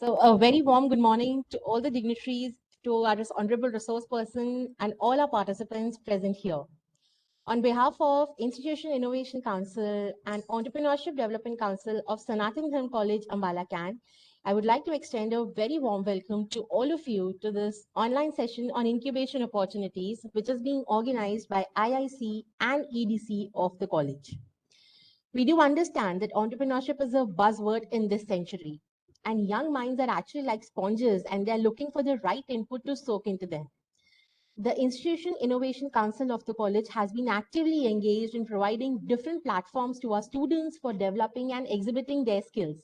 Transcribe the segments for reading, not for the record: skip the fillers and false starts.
So a very warm good morning to all the dignitaries, to our honorable resource person and all our participants present here. On behalf of Institution Innovation Council and Entrepreneurship Development Council of Sanatan Dharm College, Ambala Can, I would like to extend a very warm welcome to all of you to this online session on incubation opportunities, which is being organized by IIC and EDC of the college. We do understand that entrepreneurship is a buzzword in this century, and young minds are actually like sponges and they're looking for the right input to soak into them. The Institution Innovation Council of the college has been actively engaged in providing different platforms to our students for developing and exhibiting their skills.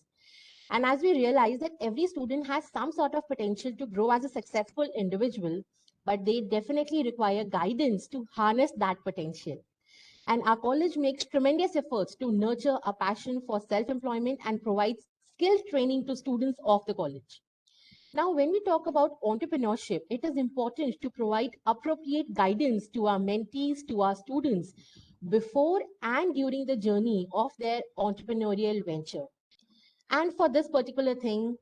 And as we realize that every student has some sort of potential to grow as a successful individual, but they definitely require guidance to harness that potential. And our college makes tremendous efforts to nurture a passion for self-employment and provides skills training to students of the college. Now, when we talk about entrepreneurship, it is important to provide appropriate guidance to our mentees, to our students, before and during the journey of their entrepreneurial venture. And for this particular thing,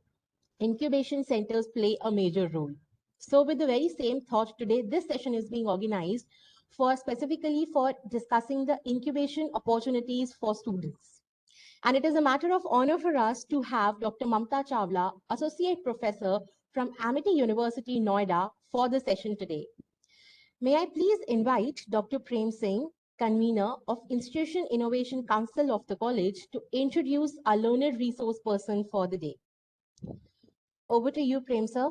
incubation centers play a major role. So with the very same thought today, this session is being organized for specifically for discussing the incubation opportunities for students. And it is a matter of honor for us to have Dr. Mamta Chawla, Associate Professor from Amity University, Noida, for the session today. May I please invite Dr. Prem Singh, convener of Institution Innovation Council of the college, to introduce our learned resource person for the day. Over to you, Prem sir.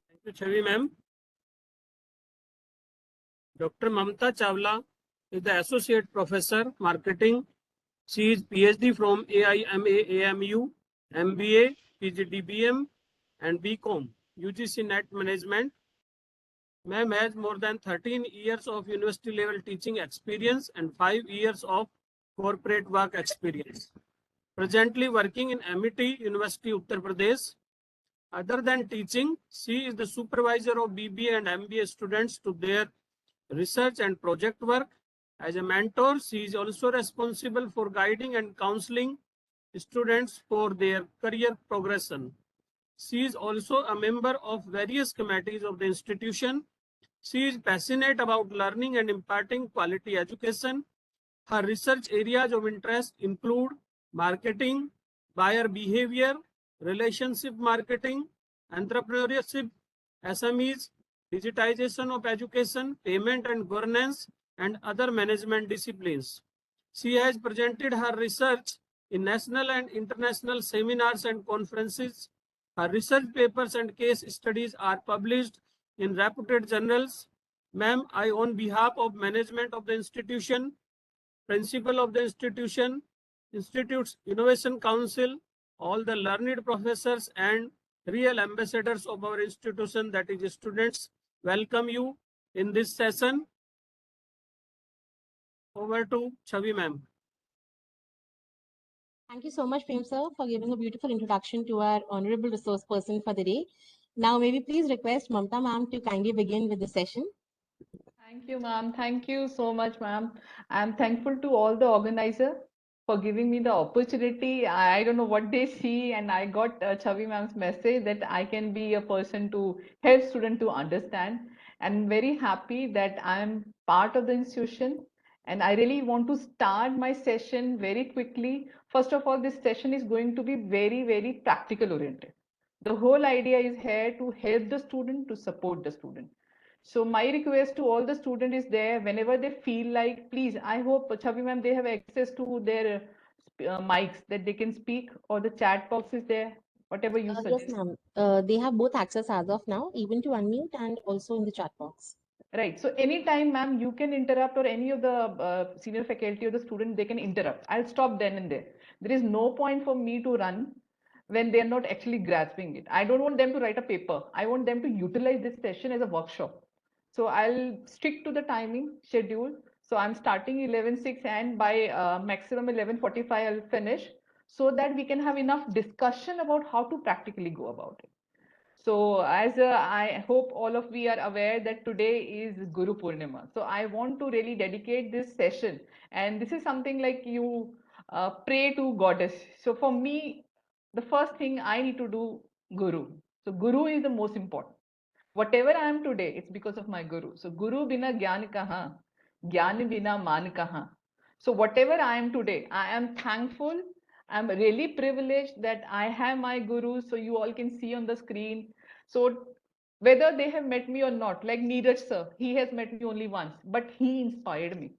Thank you, Chavi ma'am. Dr. Mamta Chawla is the Associate Professor, Marketing. She is PhD from AIMA AMU, MBA, PGDBM, and BCom, UGC Net Management. Ma'am has more than 13 years of university level teaching experience and 5 years of corporate work experience. Presently working in Amity University, Uttar Pradesh. Other than teaching, she is the supervisor of BBA and MBA students to their research and project work. As a mentor, she is also responsible for guiding and counseling students for their career progression. She is also a member of various committees of the institution. She is passionate about learning and imparting quality education. Her research areas of interest include marketing, buyer behavior, relationship marketing, entrepreneurship, SMEs, digitization of education, payment and governance, and other management disciplines. She has presented her research in national and international seminars and conferences. Her research papers and case studies are published in reputed journals. Ma'am, I, on behalf of management of the institution, principal of the institution, Institute's Innovation Council, all the learned professors and real ambassadors of our institution, that is students, welcome you in this session. Over to Chavi ma'am. Thank you so much, Prem sir, for giving a beautiful introduction to our honorable resource person for the day. Now, may we please request Mamta ma'am to kindly begin with the session. Thank you, ma'am. Thank you so much, ma'am. I'm thankful to all the organizer for giving me the opportunity. I don't know what they see, and I got Chavi ma'am's message that I can be a person to help student to understand. And very happy that I'm part of the institution. And I really want to start my session very quickly. First of all, this session is going to be very, very practical oriented. The whole idea is here to help the student, to support the student. So my request to all the student is there, whenever they feel like, please, I hope Chavi ma'am, they have access to their mics that they can speak, or the chat box is there, whatever you Yes, suggest. ma'am. They have both access as of now, even to unmute and also in the chat box. Right. So anytime, ma'am, you can interrupt, or any of the senior faculty or the student, they can interrupt. I'll stop then and there. There is no point for me to run when they are not actually grasping it. I don't want them to write a paper. I want them to utilize this session as a workshop. So I'll stick to the timing schedule. So I'm starting 11:06, and by maximum 11:45 I'll finish, so that we can have enough discussion about how to practically go about it. So as I hope all of we are aware that today is Guru Purnima. So I want to really dedicate this session, and this is something like you pray to goddess. So for me, the first thing I need to do, guru. So guru is the most important. Whatever I am today, it's because of my guru. So guru bina gyan kaha, gyan bina man kaha. So whatever I am today, I am thankful. I'm really privileged that I have my guru. So you all can see on the screen. So whether they have met me or not, like Neeraj sir, he has met me only once, but he inspired me.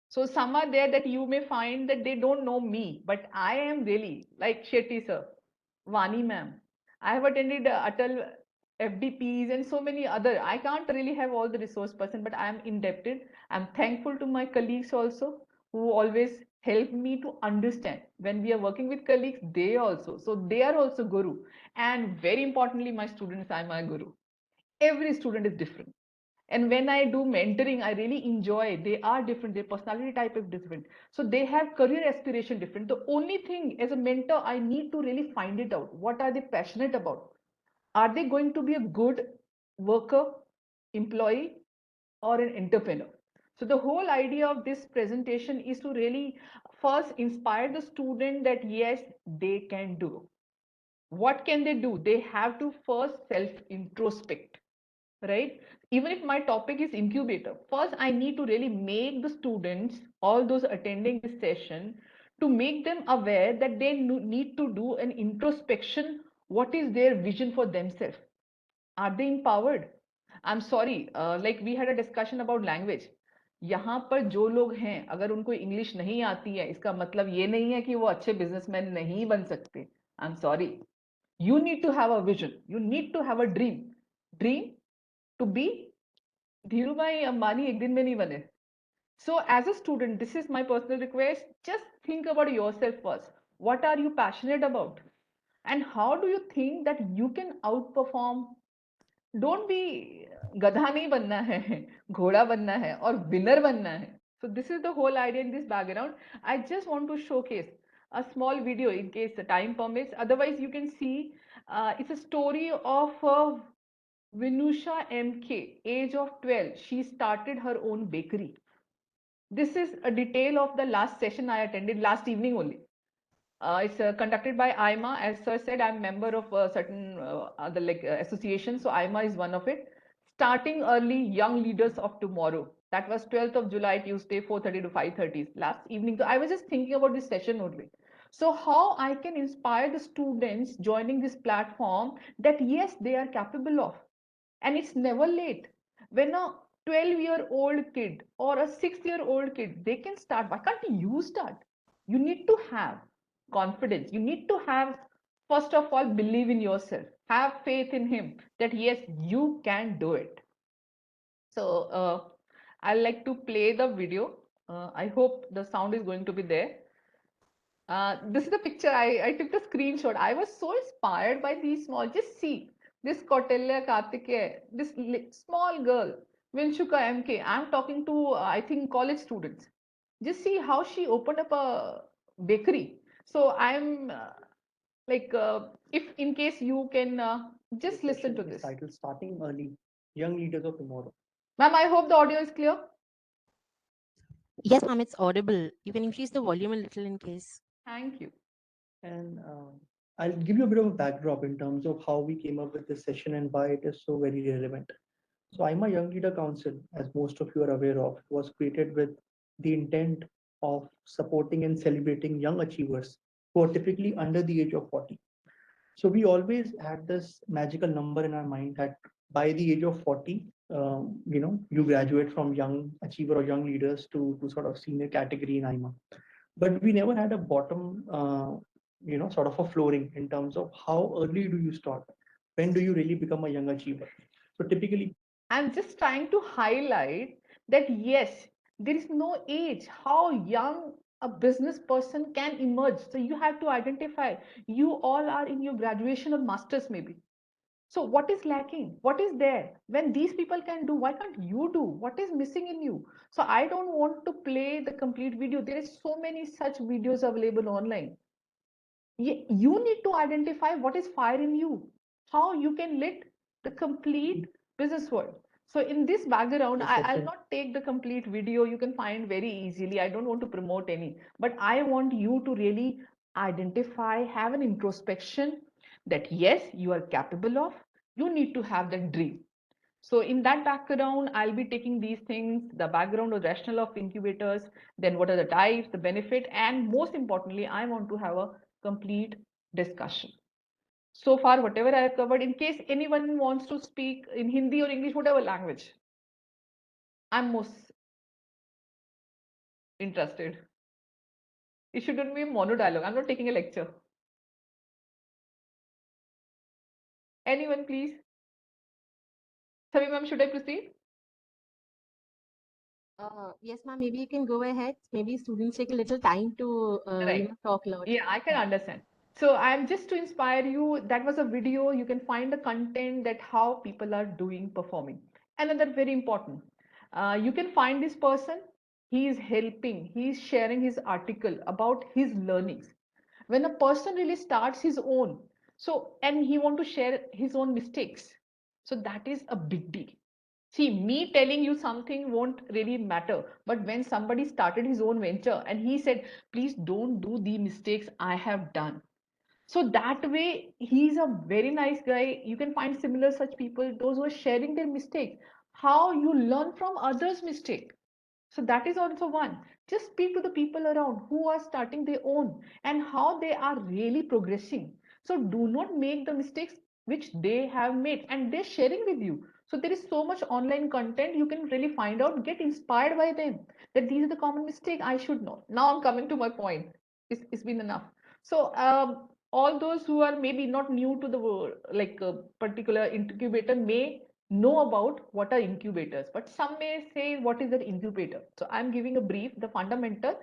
So some are there that you may find that they don't know me, but I am really like Shetty sir, Vani ma'am. I have attended Atal FDPs and so many other. I can't really have all the resource person, but I am indebted. I'm thankful to my colleagues also who always help me to understand. When we are working with colleagues, they also. So they are also guru. And very importantly, my students are my guru. Every student is different, and when I do mentoring, I really enjoy. They are different, their personality type is different, so they have career aspiration different. The only thing as a mentor, I need to really find it out. What are they passionate about? Are they going to be a good worker, employee, or an entrepreneur? So the whole idea of this presentation is to really first inspire the student that yes, they can do. What can they do? They have to first self introspect, right? Even if my topic is incubator, first I need to really make the students, all those attending this session, to make them aware that they need to do an introspection. What is their vision for themselves? Are they empowered? I'm sorry, like we had a discussion about language. यहाँ पर जो लोग हैं, अगर उनको English नहीं आती है, इसका मतलब ये नहीं है कि वो अच्छे बिजनेसमैन नहीं बन सकते. I'm sorry. You need to have a vision. You need to have a dream. Dream to be Dhirubhai Ambani एक दिन में नहीं बने. So as a student, this is my personal request. Just think about yourself first. What are you passionate about? And how do you think that you can outperform? Don't be गधा नहीं बनना है, घोड़ा बनना है और winner बनना है. So this is the whole idea in this background. I just want to showcase a small video in case the time permits. Otherwise, you can see it's a story of Vinusha MK, age of 12. She started her own bakery. This is a detail of the last session I attended last evening only. It's conducted by IMA. As sir said, I'm member of certain other associations. So IMA is one of it. Starting early, young leaders of tomorrow. That was 12th of July, Tuesday, 4:30 to 5:30 last evening. So I was just thinking about this session only. So how I can inspire the students joining this platform that yes, they are capable of, and it's never late. When a 12-year-old kid or a 6-year-old kid, they can start. Why can't you start? You need to have confidence. You need to have, first of all, believe in yourself. Have faith in him that yes, you can do it. So I like to play the video. I hope the sound is going to be there. This is the picture. I took the screenshot. I was so inspired by these small. Just see this Kautilya Kartikeya, this small girl, Vinshuka MK. I'm talking to, I think, college students. Just see how she opened up a bakery. So I'm if in case you can just listen to this. Title Starting Early, Young Leaders of Tomorrow. Ma'am, I hope the audio is clear. Yes, ma'am, it's audible. You can increase the volume a little in case. Thank you. And I'll give you a bit of a backdrop in terms of how we came up with this session and why it is so very relevant. So I'm a Young Leader Council, as most of you are aware of, was created with the intent of supporting and celebrating young achievers who are typically under the age of 40. So we always had this magical number in our mind that by the age of 40, you graduate from young achiever or young leaders to sort of senior category in IMA. But we never had a bottom, sort of a flooring in terms of how early do you start? When do you really become a young achiever? So typically, I'm just trying to highlight that yes, there is no age how young a business person can emerge. So you have to identify. You all are in your graduation or masters maybe. So what is lacking? What is there? When these people can do, why can't you do? What is missing in you? So I don't want to play the complete video. There is so many such videos available online. You need to identify what is fire in you, how you can lit the complete business world. So in this background, Yes, I'll Sachin. not take the complete video. You can find very easily. I don't want to promote any, but I want you to really identify, have an introspection that yes, you are capable of. You need to have that dream. So in that background, I'll be taking these things, the background or rationale of incubators, then what are the types, the benefit, and most importantly, I want to have a complete discussion. So far, whatever I have covered, in case anyone wants to speak in Hindi or English, whatever language, I'm most interested. It shouldn't be a mono dialogue. I'm not taking a lecture. Anyone, please? Sabi ma'am, should I proceed? Yes, ma'am. Maybe you can go ahead. Maybe students take a little time to, Right. talk a lot. Yeah, I can Yeah. understand. So I'm just to inspire you. That was a video. You can find the content that how people are doing performing. Another very important. You can find this person. He is helping. He is sharing his article about his learnings. When a person really starts his own, so and he want to share his own mistakes, so that is a big deal. See, me telling you something won't really matter. But when somebody started his own venture and he said, please don't do the mistakes I have done. So that way, he's a very nice guy. You can find similar such people, those who are sharing their mistakes, how you learn from others' mistake. So that is also one. Just speak to the people around who are starting their own and how they are really progressing. So do not make the mistakes which they have made and they're sharing with you. So there is so much online content you can really find out, get inspired by them that these are the common mistake I should know. Now I'm coming to my point. It's been enough. So all those who are maybe not new to the like a particular incubator may know about what are incubators, but some may say what is an incubator. So I'm giving a brief, the fundamental.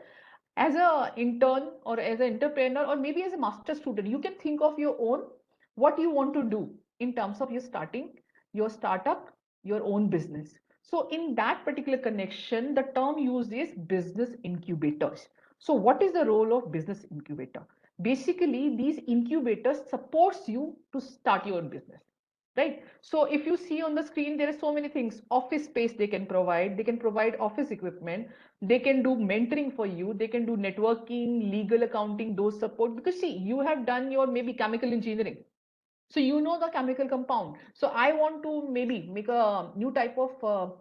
As a intern or as an entrepreneur or maybe as a master student, you can think of your own what you want to do in terms of your starting your startup, your own business. So in that particular connection, the term used is business incubators. So what is the role of business incubator? Basically, these incubators supports you to start your business, right? So if you see on the screen, there are so many things. Office space they can provide office equipment, they can do mentoring for you, they can do networking, legal, accounting, those support. Because see, you have done your maybe chemical engineering, so you know the chemical compound. So I want to maybe make a new type of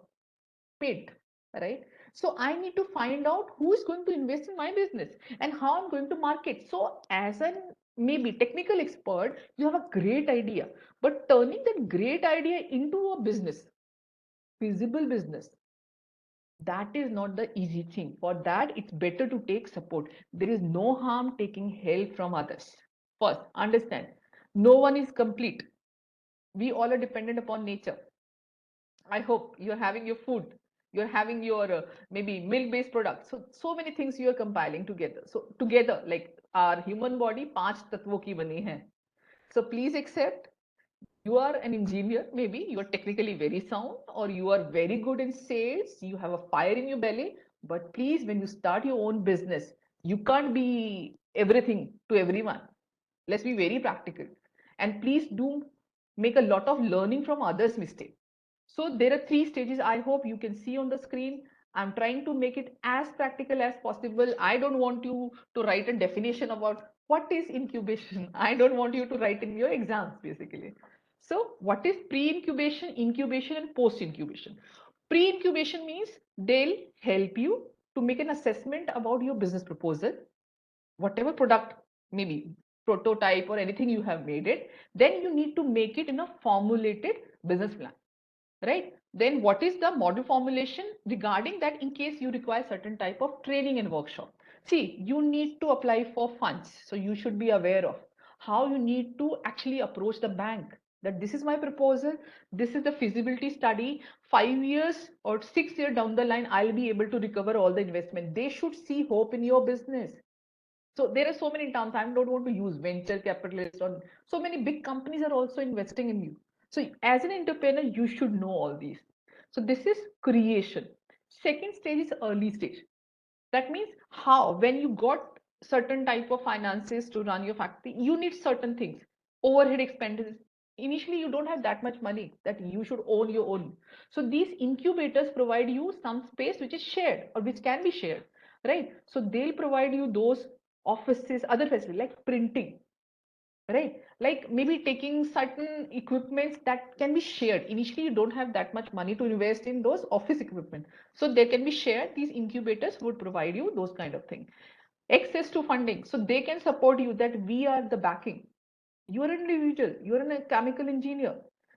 paint, right? So I need to find out who is going to invest in my business and how I'm going to market. So as an maybe technical expert, you have a great idea, but turning that great idea into a business, feasible business, that is not the easy thing. For that, it's better to take support. There is no harm taking help from others. First, understand, no one is complete. We all are dependent upon nature. I hope you're having your food, you're having your maybe milk-based products. So many things you are compiling together. So together, like our human body, पांच तत्वों की बनी है. So please accept you are an engineer, maybe you are technically very sound, or you are very good in sales, you have a fire in your belly. But please, when you start your own business, you can't be everything to everyone. Let's be very practical. And please do make a lot of learning from others' mistakes. So there are three stages I hope you can see on the screen. I'm trying to make it as practical as possible. I don't want you to write a definition about what is incubation. I don't want you to write in your exams, basically. So what is pre-incubation, incubation, and post-incubation? Pre-incubation means they'll help you to make an assessment about your business proposal, whatever product, maybe prototype or anything you have made it, then you need to make it in a formulated business plan, right? Then what is the model formulation regarding that in case you require certain type of training and workshop? See, you need to apply for funds. So you should be aware of how you need to actually approach the bank that this is my proposal, this is the feasibility study, 5 years or 6 years down the line, I'll be able to recover all the investment. They should see hope in your business. So there are so many terms. I don't want to use venture capitalist or so many big companies are also investing in you. So as an entrepreneur, you should know all these. So this is creation. Second stage is early stage. That means how when you got certain type of finances to run your factory, you need certain things. Overhead expenses. initially you don't have that much money that you should own your own. So these incubators provide you some space which is shared or which can be shared, right? So they'll provide you those offices, other facilities like printing, right? Like maybe taking certain equipments that can be shared. Initially, you don't have that much money to invest in those office equipment. So they can be shared. These incubators would provide you those kind of things. Access to funding. So they can support you that we are the backing. You are an individual, you are a chemical engineer.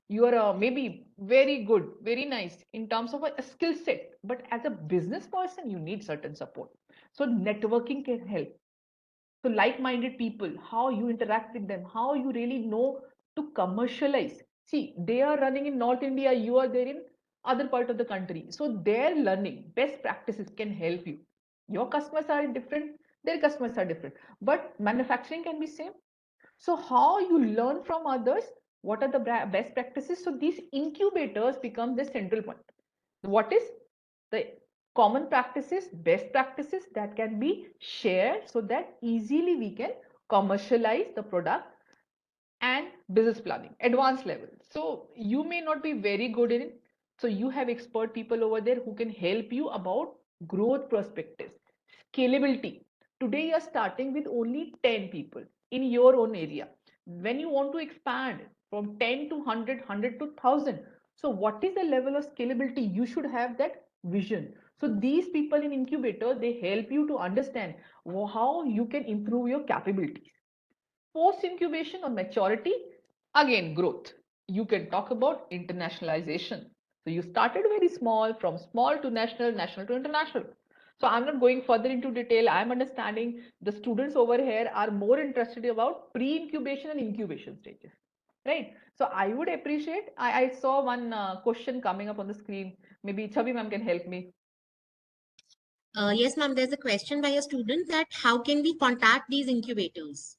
You are maybe very good, very nice in terms of a skill set. But as a business person, you need certain support. So networking can help. So like-minded people, how you interact with them, how you really know to commercialize. See, they are running in North India, you are there in other part of the country. So their learning, best practices can help you. Your customers are different, their customers are different, but manufacturing can be same. So how you learn from others, what are the best practices? So these incubators become the central point. What is the common practices, best practices that can be shared so that easily we can commercialize the product and business planning, advanced level. So you may not be very good in it. So you have expert people over there who can help you about growth perspectives, scalability. Today you are starting with only 10 people in your own area. When you want to expand from 10 to 100, 100 to 1000, so what is the level of scalability? You should have that vision. So these people in incubator, they help you to understand how you can improve your capabilities. Post incubation or maturity, again, growth. You can talk about internationalization. So you started very small, from small to national, national to international. So I'm not going further into detail. I'm understanding the students over here are more interested about pre-incubation and incubation stages, right? So I would appreciate, I saw one question coming up on the screen. Maybe Chavi ma'am can help me. Yes, ma'am, there's a question by a student that how can we contact these incubators?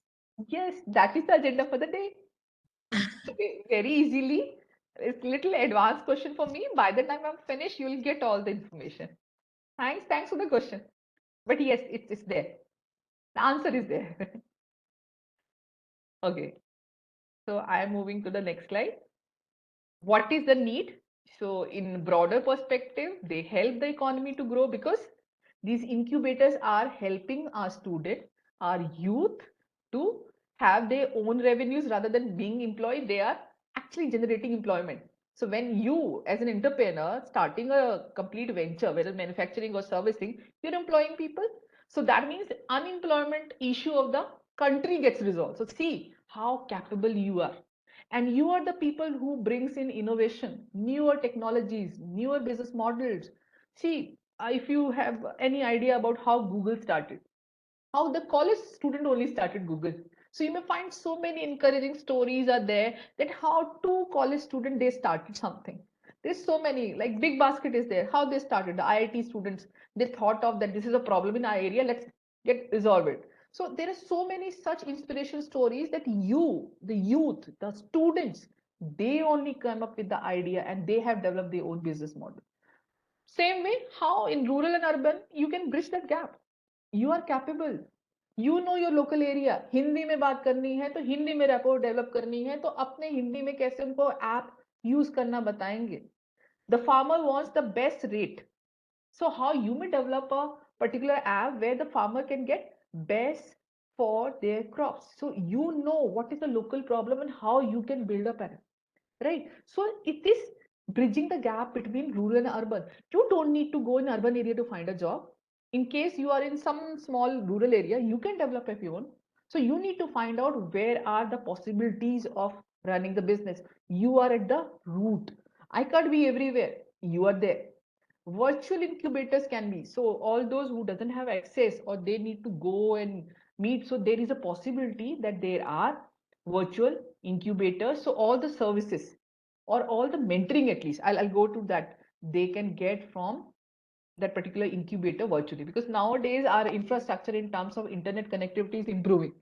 Yes, that is the agenda for the day. So very easily, it's little advanced question for me. By the time I'm finished, you'll get all the information. Thanks for the question. But yes, it's there. The answer is there. Okay, so I am moving to the next slide. What is the need? So in broader perspective, they help the economy to grow because these incubators are helping our student, our youth to have their own revenues rather than being employed. They are actually generating employment. So when you as an entrepreneur starting a complete venture, whether manufacturing or servicing, you're employing people. So that means unemployment issue of the country gets resolved. So see how capable you are, and you are the people who brings in innovation, newer technologies, newer business models. See, if you have any idea about how Google started, how the college student only started Google. So you may find so many encouraging stories are there that how two college students they started something. There's so many, like Big Basket is there, how they started. The IIT students, they thought of that this is a problem in our area, let's get resolve it. So there are so many such inspirational stories that you, the youth, the students, they only come up with the idea and they have developed their own business model. Same way, how in rural and urban you can bridge that gap. You are capable. You know your local area. Hindi में बात करनी है तो हिंदी में rapport develop करनी है तो अपने हिंदी में कैसे उनको app use करना बताएंगे. The farmer wants the best rate. So how you may develop a particular app where the farmer can get best for their crops. So you know what is the local problem and how you can build up an, right? So it is bridging the gap between rural and urban. You don't need to go in urban area to find a job. In case you are in some small rural area, you can develop if you want. So you need to find out where are the possibilities of running the business. You are at the root. I can't be everywhere. You are there. Virtual incubators can be. So all those who doesn't have access or they need to go and meet. So there is a possibility that there are virtual incubators. So all the services or all the mentoring, at least I'll go to that, they can get from that particular incubator virtually, because nowadays our infrastructure in terms of internet connectivity is improving.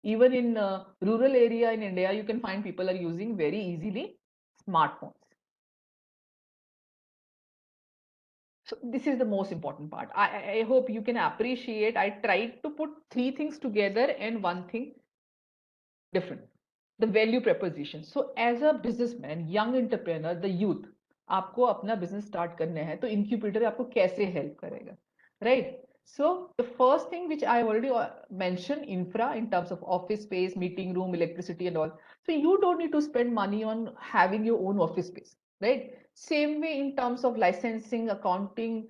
Even in rural area in India, you can find people are using very easily smartphones. So this is the most important part. I hope you can appreciate. I tried to put three things together and one thing different. the value proposition. So as a businessman, young entrepreneur, the youth, आपको अपना business start करना है तो incubator आपको कैसे help करेगा, right? So the first thing which I already mentioned, infra in terms of office space, meeting room, electricity and all. So you don't need to spend money on having your own office space, right? Same way in terms of licensing, accounting,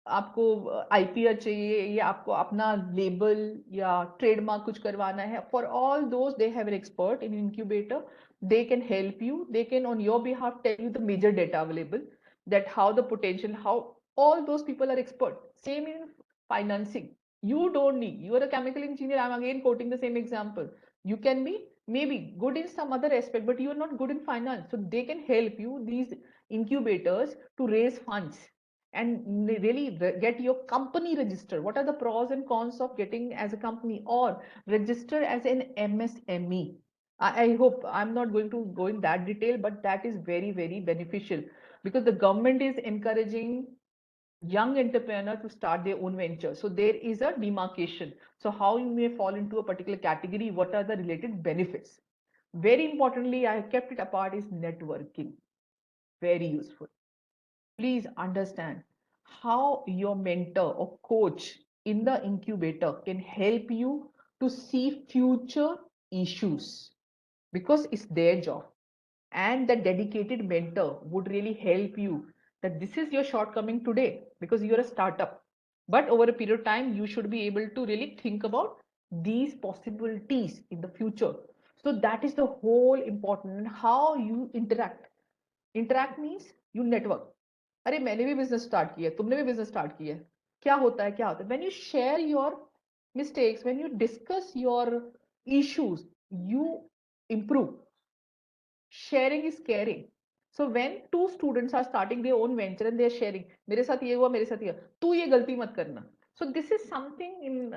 आपको IPR चाहिए या आपको अपना label या trademark कुछ करवाना है, for all those they have an expert in incubator. They can help you, they can on your behalf tell you the major data available, that how the potential, how all those people are expert. Same in financing. You don't need, you are a chemical engineer, I'm again quoting the same example. You can be maybe good in some other aspect, but you are not good in finance, so they can help you, these incubators, to raise funds and really get your company registered. What are the pros and cons of getting as a company or register as an MSME? I hope I'm not going to go in that detail, but that is very, very beneficial because the government is encouraging young entrepreneur to start their own venture. So there is a demarcation. So how you may fall into a particular category, what are the related benefits? Very importantly, I kept it apart is networking. Very useful. Please understand how your mentor or coach in the incubator can help you to see future issues because it's their job, and the dedicated mentor would really help you that this is your shortcoming today because you're a startup, but over a period of time you should be able to really think about these possibilities in the future. So that is the whole important how you interact means you network. अरे मैंने भी business start किया, तुमने भी business start किया, क्या होता है क्या होता है, when you share your mistakes, when you discuss your issues, you improve. Sharing is caring. So when two students are starting their own venture and they are sharing, मेरे साथ ये हुआ, मेरे साथ ये, तू ये गलती मत करना. So this is something in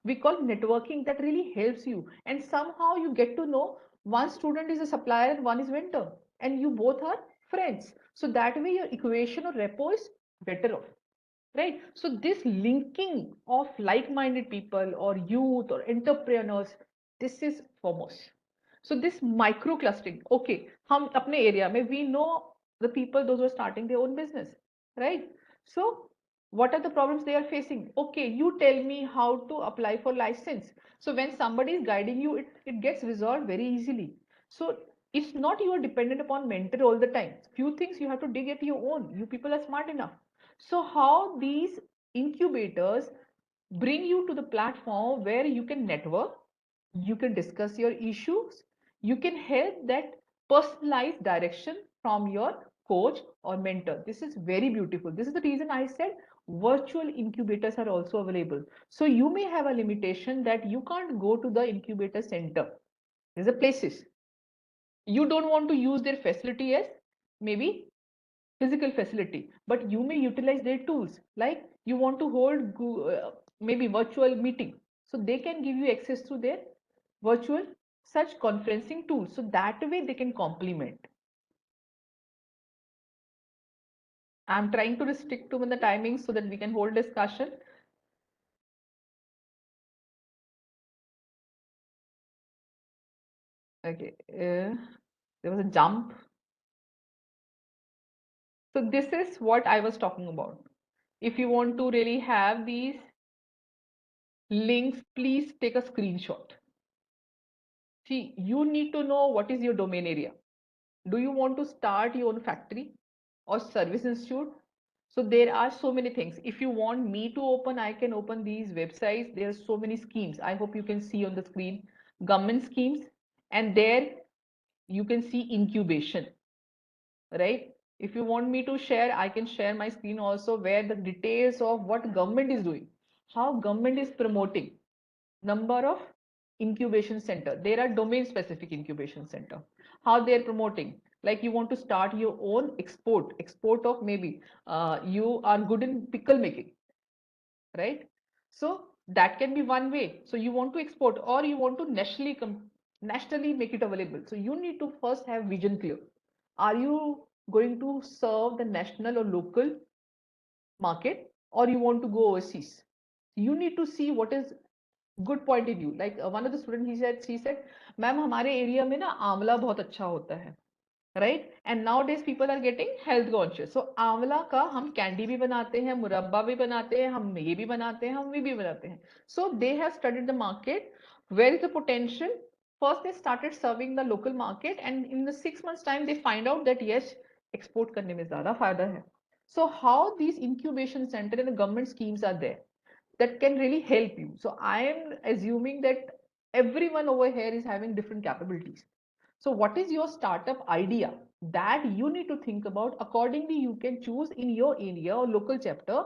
we call networking that really helps you, and somehow you get to know one student is a supplier and one is vendor, and you both are friends. So that way your equation or repo is better off, right? So this linking of like-minded people or youth or entrepreneurs, this is foremost. So this micro clustering, okay, हम अपने area में we know the people those who are starting their own business, right? So what are the problems they are facing? Okay, you tell me how to apply for license. So when somebody is guiding you, it gets resolved very easily. So it's not you are dependent upon mentor all the time. Few things you have to dig at your own. You people are smart enough. So how these incubators bring you to the platform where you can network, you can discuss your issues, you can help that personalized direction from your coach or mentor. This is very beautiful. This is the reason I said virtual incubators are also available. So you may have a limitation that you can't go to the incubator center. There's a places. You don't want to use their facility as maybe physical facility, but you may utilize their tools, like you want to hold maybe virtual meeting, so they can give you access to their virtual such conferencing tools, so that way they can complement. I'm trying to restrict to the timing so that we can hold discussion. Okay, there was a jump. So this is what I was talking about. If you want to really have these links, please take a screenshot. See, you need to know what is your domain area. Do you want to start your own factory or service institute? So there are so many things. If you want me to open, I can open these websites. There are so many schemes. I hope you can see on the screen government schemes, and there you can see incubation, right? If you want me to share, I can share my screen also where the details of what government is doing, how government is promoting number of incubation center. There are domain specific incubation center, how they are promoting, like you want to start your own export of maybe you are good in pickle making, right? So that can be one way. So you want to export or you want to nationally make it available. So you need to first have vision clear. Are you going to serve the national or local market, or you want to go overseas? You need to see what is good point of view. Like one of the students, she said, "Ma'am, हमारे area में ना आंवला बहुत अच्छा होता है." Right? And nowadays people are getting health conscious. So आंवला का हम कैंडी भी बनाते हैं, मुरब्बा भी बनाते हैं, हम ये भी बनाते हैं, हम भी बनाते हैं. So they have studied the market. Where is the potential? First they started serving the local market, and in the 6 months time they find out that yes, export करने में ज़्यादा फायदा है. So how these incubation center and the government schemes are there that can really help you. So I am assuming that everyone over here is having different capabilities. So what is your startup idea that you need to think about? Accordingly, you can choose in your area or local chapter,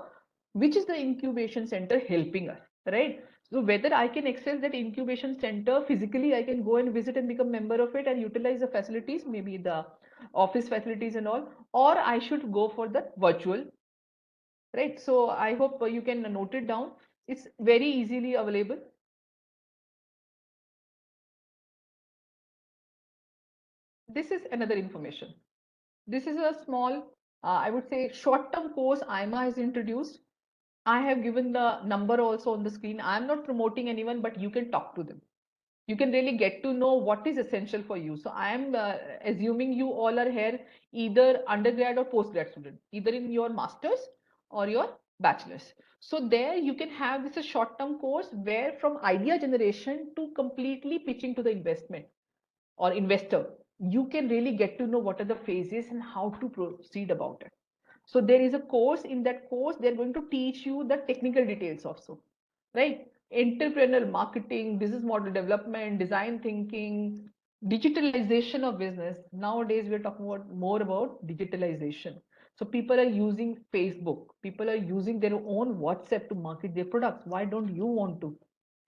which is the incubation center helping us, right? So whether I can access that incubation center physically, I can go and visit and become member of it and utilize the facilities, maybe the office facilities and all, or I should go for the virtual, right? So I hope you can note it down. It's very easily available. This is another information. This is a small, I would say, short-term course IMA has introduced. I have given the number also on the screen. I'm not promoting anyone, but you can talk to them. You can really get to know what is essential for you. So I am assuming you all are here either undergrad or postgrad student, either in your master's or your bachelor's. So there you can have this a short-term course where from idea generation to completely pitching to the investment or investor, you can really get to know what are the phases and how to proceed about it. So there is a course. In that course, they're going to teach you the technical details also, right? Entrepreneurial marketing, business model development, design thinking, digitalization of business. Nowadays, we're talking about more about digitalization. So people are using Facebook, people are using their own WhatsApp to market their products. Why don't you want to?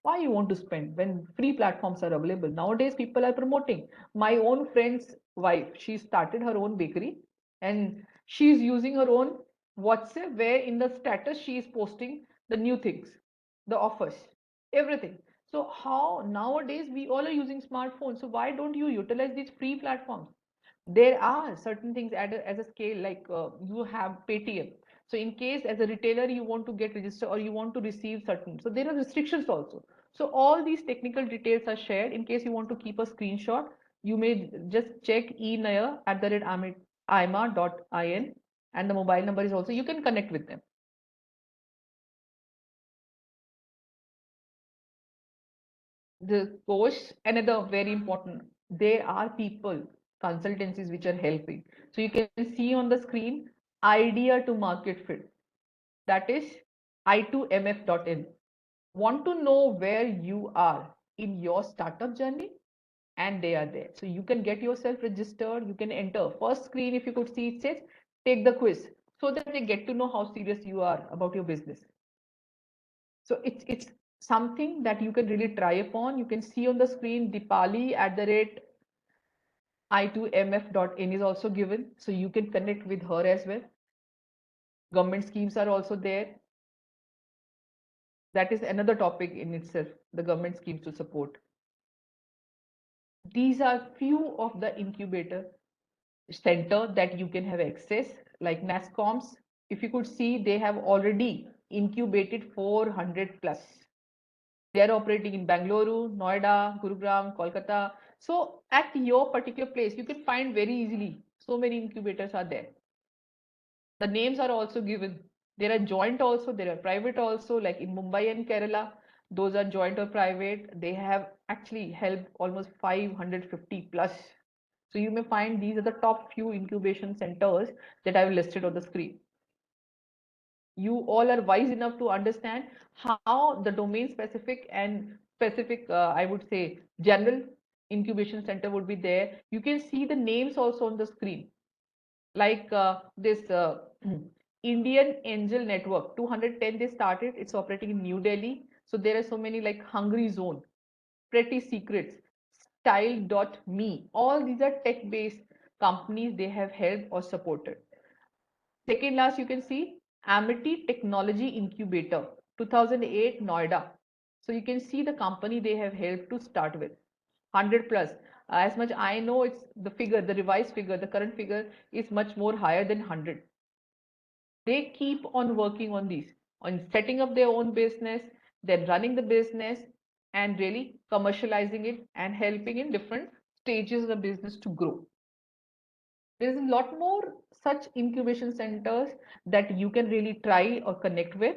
Why you want to spend when free platforms are available? Nowadays, people are promoting. My own friend's wife, she started her own bakery and she's using her own WhatsApp where in the status she is posting the new things, the offers, everything. So how nowadays we all are using smartphones. So why don't you utilize these free platforms? There are certain things at as a scale like you have Paytm. So in case as a retailer you want to get registered or you want to receive certain, so there are restrictions also. So all these technical details are shared. In case you want to keep a screenshot, you may just check enaya@ima.in, and the mobile number is also, you can connect with them. The course, another very important, there are people, consultancies which are helping. So you can see on the screen, idea to market fit. That is i2mf.in. Want to know where you are in your startup journey? And they are there. So you can get yourself registered, you can enter. First screen, if you could see, it says, take the quiz, so that they get to know how serious you are about your business. So it's something that you can really try upon. You can see on the screen, Dipali @i2mf.in is also given. So you can connect with her as well. Government schemes are also there. That is another topic in itself, the government schemes to support. These are few of the incubator center that you can have access, like NASCOMs. If you could see, they have already incubated 400 plus. They are operating in Bangalore, Noida, Gurugram, Kolkata. So at your particular place, you can find very easily. So many incubators are there. The names are also given. There are joint also, there are private also, like in Mumbai and Kerala, those are joint or private. They have actually helped almost 550 plus. So you may find these are the top few incubation centers that I've listed on the screen. You all are wise enough to understand how the domain specific and specific, I would say, general incubation center would be there. You can see the names also on the screen, like this Indian Angel Network, 210 they started, it's operating in New Delhi. So there are so many like Hungry Zone, Pretty Secrets, Style.me. All these are tech-based companies they have helped or supported. Second last, you can see Amity Technology Incubator, 2008 Noida. So you can see the company they have helped to start with. 100 plus. As much I know, it's the figure, the revised figure, the current figure is much more higher than 100. They keep on working on these, on setting up their own business, then running the business, and really commercializing it and helping in different stages of the business to grow. There's a lot more such incubation centers that you can really try or connect with.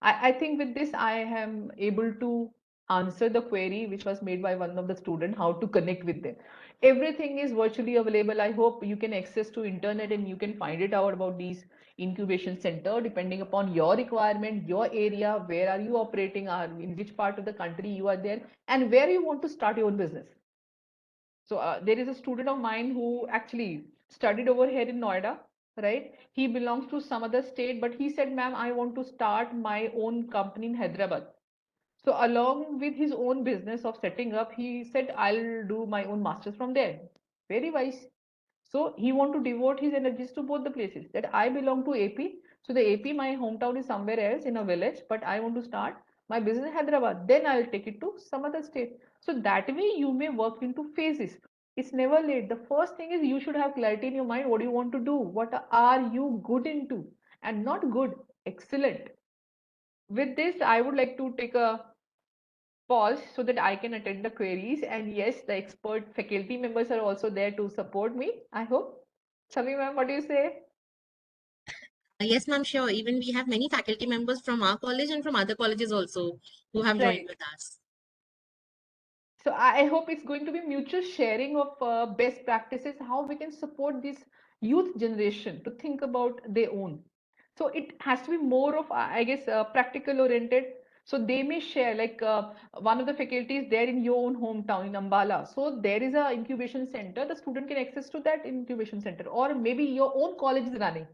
I think with this, I am able to answer the query which was made by one of the student, how to connect with them. Everything is virtually available. I hope you can access to internet and you can find it out about these incubation center depending upon your requirement, your area, where are you operating, are in which part of the country you are there, and where you want to start your own business. So there is a student of mine who actually studied over here in Noida, right? He belongs to some other state, but he said, ma'am, I want to start my own company in Hyderabad. So along with his own business of setting up, he said, I'll do my own masters from there. Very wise. So he want to devote his energies to both the places. That I belong to AP. So the AP, my hometown is somewhere else in a village, but I want to start my business in Hyderabad. Then I'll take it to some other state. So that way you may work into phases. It's never late. The first thing is you should have clarity in your mind. What do you want to do? What are you good into? And not good, excellent. With this, I would like to take a pause so that I can attend the queries. And yes, the expert faculty members are also there to support me, I hope. Chavi ma'am, what do you say? Yes, ma'am, sure. Even we have many faculty members from our college and from other colleges also who have joined Right. with us. So I hope it's going to be mutual sharing of best practices, how we can support this youth generation to think about their own. So it has to be more of, I guess, practical oriented. So they may share, like one of the faculties there in your own hometown in Ambala. So there is a incubation center. The student can access to that incubation center, or maybe your own college is running.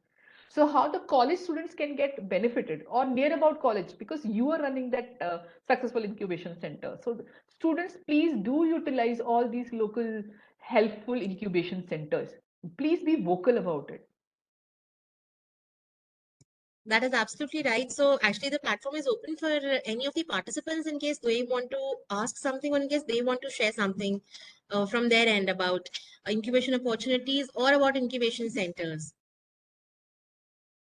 So how the college students can get benefited or near about college because you are running that successful incubation center. So students, please do utilize all these local helpful incubation centers. Please be vocal about it. That is absolutely right. So actually the platform is open for any of the participants in case they want to ask something or in case they want to share something from their end about incubation opportunities or about incubation centers.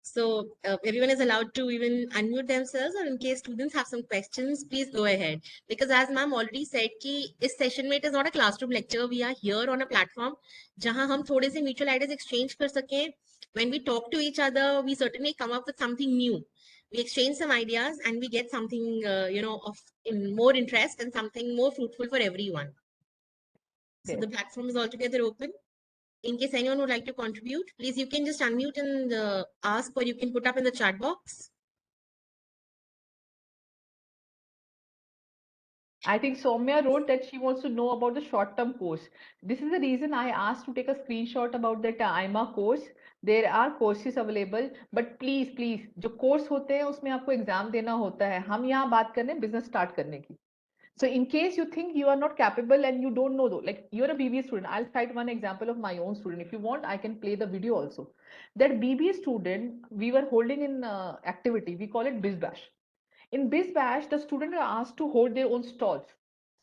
So everyone is allowed to even unmute themselves, or in case students have some questions, please go ahead. Because as ma'am already said कि इस session में it is not a classroom lecture. We are here on a platform जहाँ हम थोड़े से mutual ideas exchange कर सकें. When we talk to each other, we certainly come up with something new. We exchange some ideas and we get something of more interest and something more fruitful for everyone. So Yes. the platform is altogether open. In case anyone would like to contribute, please you can just unmute and ask, or you can put up in the chat box. I think Soumya wrote that she wants to know about the short-term course. This is the reason I asked to take a screenshot about that IMA course. There are courses available, but please जो course होते हैं उसमें आपको exam देना होता है. हम यहाँ बात कर रहे हैं business start करने की. So in case you think you are not capable and you don't know though, like you're a BBA student, I'll cite one example of my own student. If you want, I can play the video also. That BBA student, we were holding in activity, we call it Biz Bash. In Biz Bash, the students are asked to hold their own stalls.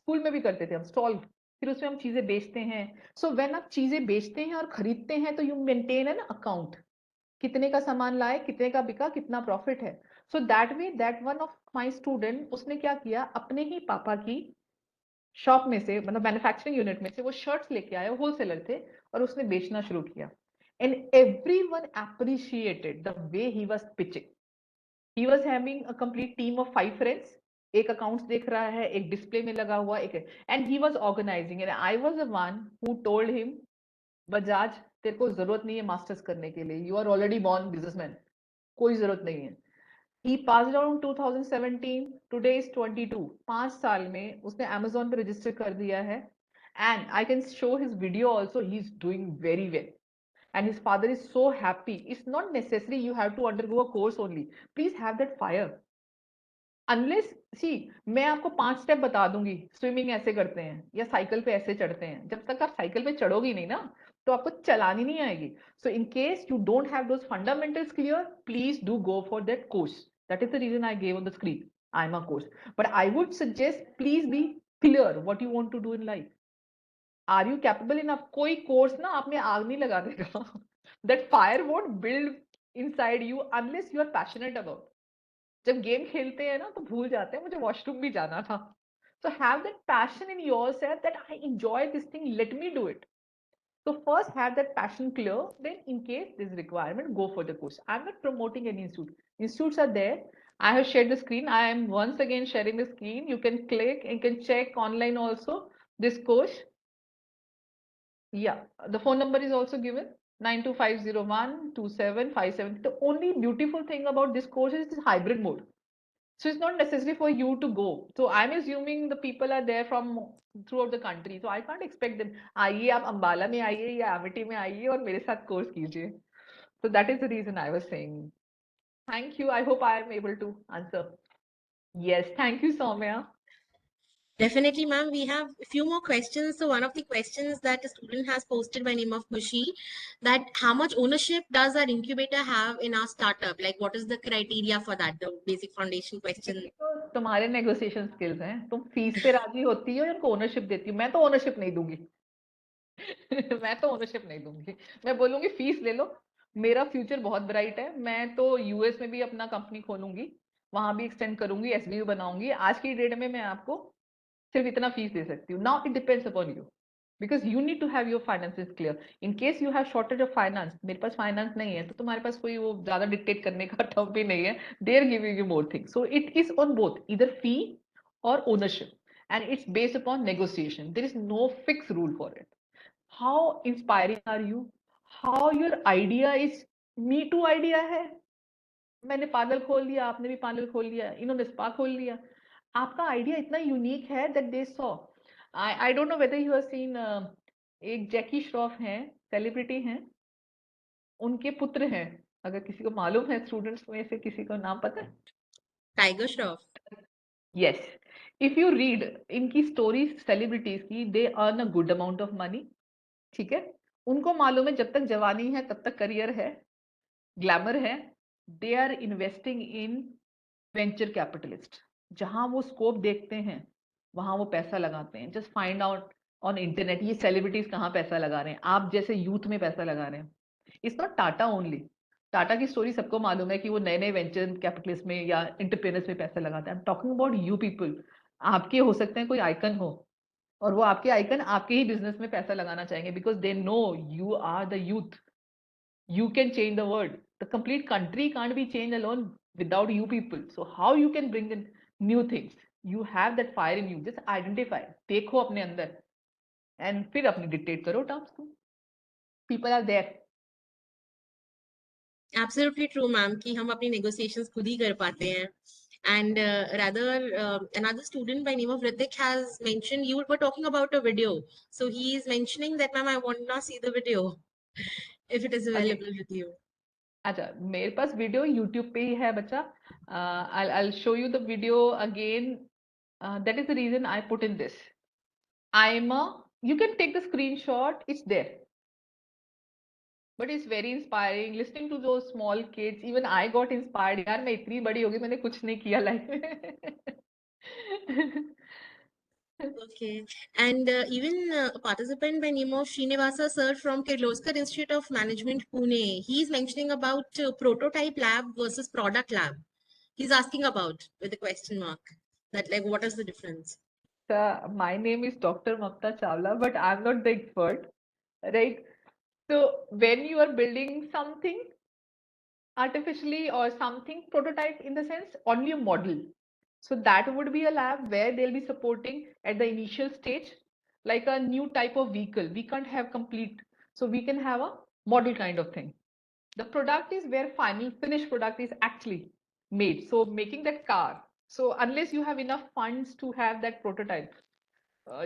School में भी करते थे हम stall, फिर उसमें हम चीजें बेचते हैं. सो व्हेन आप चीजें बेचते हैं और खरीदते हैं तो यू मेंटेन एन अकाउंट, कितने का सामान लाए, कितने का बिका, कितना प्रॉफिट है. So that way that one of my student, उसने क्या किया, अपने ही पापा की शॉप में से, मतलब मैन्युफैक्चरिंग यूनिट में से वो शर्ट्स लेके आए, होलसेलर थे, और उसने बेचना शुरू किया. And everyone appreciated the way he was pitching. He was having a complete team of 5 friends, एक अकाउंट्स देख रहा है, एक डिस्प्ले में लगा हुआ, एक, and he was organising. And I was the one who told him, Bajaj तेरे को जरूरत नहीं है मास्टर्स करने के लिए, you are already born businessman, कोई जरूरत नहीं है. He passed out in 2017. Today is 22. 5 साल में उसने Amazon पे register कर दिया है. And I can show his video also. He's doing very well. And his father is so happy. It's not necessary you have to undergo a course only. Please have that fire. Unless see, मैं आपको 5 step बता दूंगी, swimming ऐसे करते हैं या cycle पे ऐसे चढ़ते हैं, जब तक आप साइकिल पे चढ़ोगी नहीं ना तो आपको चलानी नहीं आएगी. So in case you don't have those fundamentals clear, please do go for that course. That is the reason I gave on the screen IMA course. But I would suggest please be clear what you want to do in life. Are you capable enough? कोई course ना आप में आग नहीं लगा देगा. That fire won't build inside you unless you are passionate about. जब game खेलते हैं ना तो भूल जाते हैं मुझे वॉशरूम भी जाना था. So have that passion in yourself that I enjoy this thing, let me do it. So first have that passion clear, then in case there's requirement, go for the course. I'm not promoting any institute. Institutes are there. I have shared the screen. I am once again sharing the screen. You can click and can check online also this course. Yeah, the phone number is also given 925012757. The only beautiful thing about this course is this hybrid mode. So it's not necessary for you to go. So I'm assuming the people are there from throughout the country. So I can't expect them. आइए आप अंबाला में आइए या अमेठी में आइए और मेरे साथ कोर्स कीजिए. So that is the reason I was saying. Thank you. I hope I am able to answer. Yes, thank you, Soumya. Definitely, ma'am. We have a few more questions. So one of the questions that a student has posted by name of Mushi, that how much ownership does our incubator have in our startup? Like, what is the criteria for that? The basic foundation question. तो तुम्हारे negotiation skills हैं. तुम fees पे राजी होती हो या उनको ओनरशिप देती हो? मैं तो ओनरशिप नहीं दूंगी. मैं तो ओनरशिप नहीं दूंगी. मैं बोलूंगी फीस ले लो. मेरा फ्यूचर बहुत ब्राइट है. मैं तो यूएस में भी अपना कंपनी खोलूंगी, वहां भी एक्सटेंड करूंगी, एसबीयू बनाऊंगी. आज की डेट में मैं आपको सिर्फ इतना फीस दे सकती हूँ. Now it depends upon you, because you need to have your finances clear. In case you have shortage of finance, मेरे पास फाइनेंस नहीं है, तो तुम्हारे पास कोई वो ज्यादा डिक्टेट करने का टर्म भी नहीं है. They are giving you more things. So it is on both, इधर फी और ownership, and it's based upon negotiation. There is no fixed rule for it. How inspiring are you? How your idea is me too idea है. मैंने parlour खोल लिया, आपने भी parlour खोल लिया, इन्होंने स्पा खोल लिया. आपका आइडिया इतना यूनिक है that they saw. I don't know whether you have seen एक जैकी श्रॉफ हैं, सेलिब्रिटी हैं, उनके पुत्र हैं. अगर किसी को मालूम है, स्टूडेंट्स में से किसी को नाम पता है? Tiger Shroff. Yes. If you read इनकी स्टोरीज सेलिब्रिटीज की, they earn a good amount of money. ठीक है. उनको मालूम है जब तक जवानी है तब तक करियर है, ग्लैमर है. They are investing in venture capitalist. जहां वो स्कोप देखते हैं वहां वो पैसा लगाते हैं. Just find out on internet ये सेलिब्रिटीज कहाँ पैसा लगा रहे हैं. आप जैसे यूथ में पैसा लगा रहे हैं. It's not Tata only. Tata की स्टोरी सबको मालूम है कि वो नए नए वेंचर कैपिटलिस्ट में या इंटरप्रेनर्स में पैसा लगाते हैं. I am talking about you people. आपके हो सकते हैं कोई आइकन हो और वो आपके आइकन आपके ही बिजनेस में पैसा लगाना चाहेंगे, because they know you are the youth. You can change the world. The complete country can't be changed alone without you people. So how you can bring in new things? You have that fire in you. Just identify. देखो अपने अंदर and फिर अपनी dictate करो terms को. People are there. Absolutely true, ma'am, कि हम अपनी negotiations खुद ही कर पाते हैं. And rather, another student by name of Ritik has mentioned, you were talking about a video. So he is mentioning that, ma'am, I want to see the video if it is Again, available with you. अच्छा मेरे पास video YouTube पे ही है बच्चा. I'll show you the video again. That is the reason I put in this. You can take the screenshot. It's there. But it's very inspiring listening to those small kids. Even I got inspired. यार मैं इतनी बड़ी हो गई, मैंने कुछ नहीं किया लाइफ में. Okay. And even a participant by name of Srinivasa sir from Kirloskar Institute of Management, Pune, he's mentioning about prototype lab versus product lab. He's asking about with a question mark that like what is the difference? My name is Dr. Mamta Chawla, but I'm not the expert, right? So when you are building something artificially or something prototype in the sense only a model, so that would be a lab where they'll be supporting at the initial stage like a new type of vehicle. We can't have complete, so we can have a model kind of thing. The product is where final finished product is actually made. So making that car, so unless you have enough funds to have that prototype,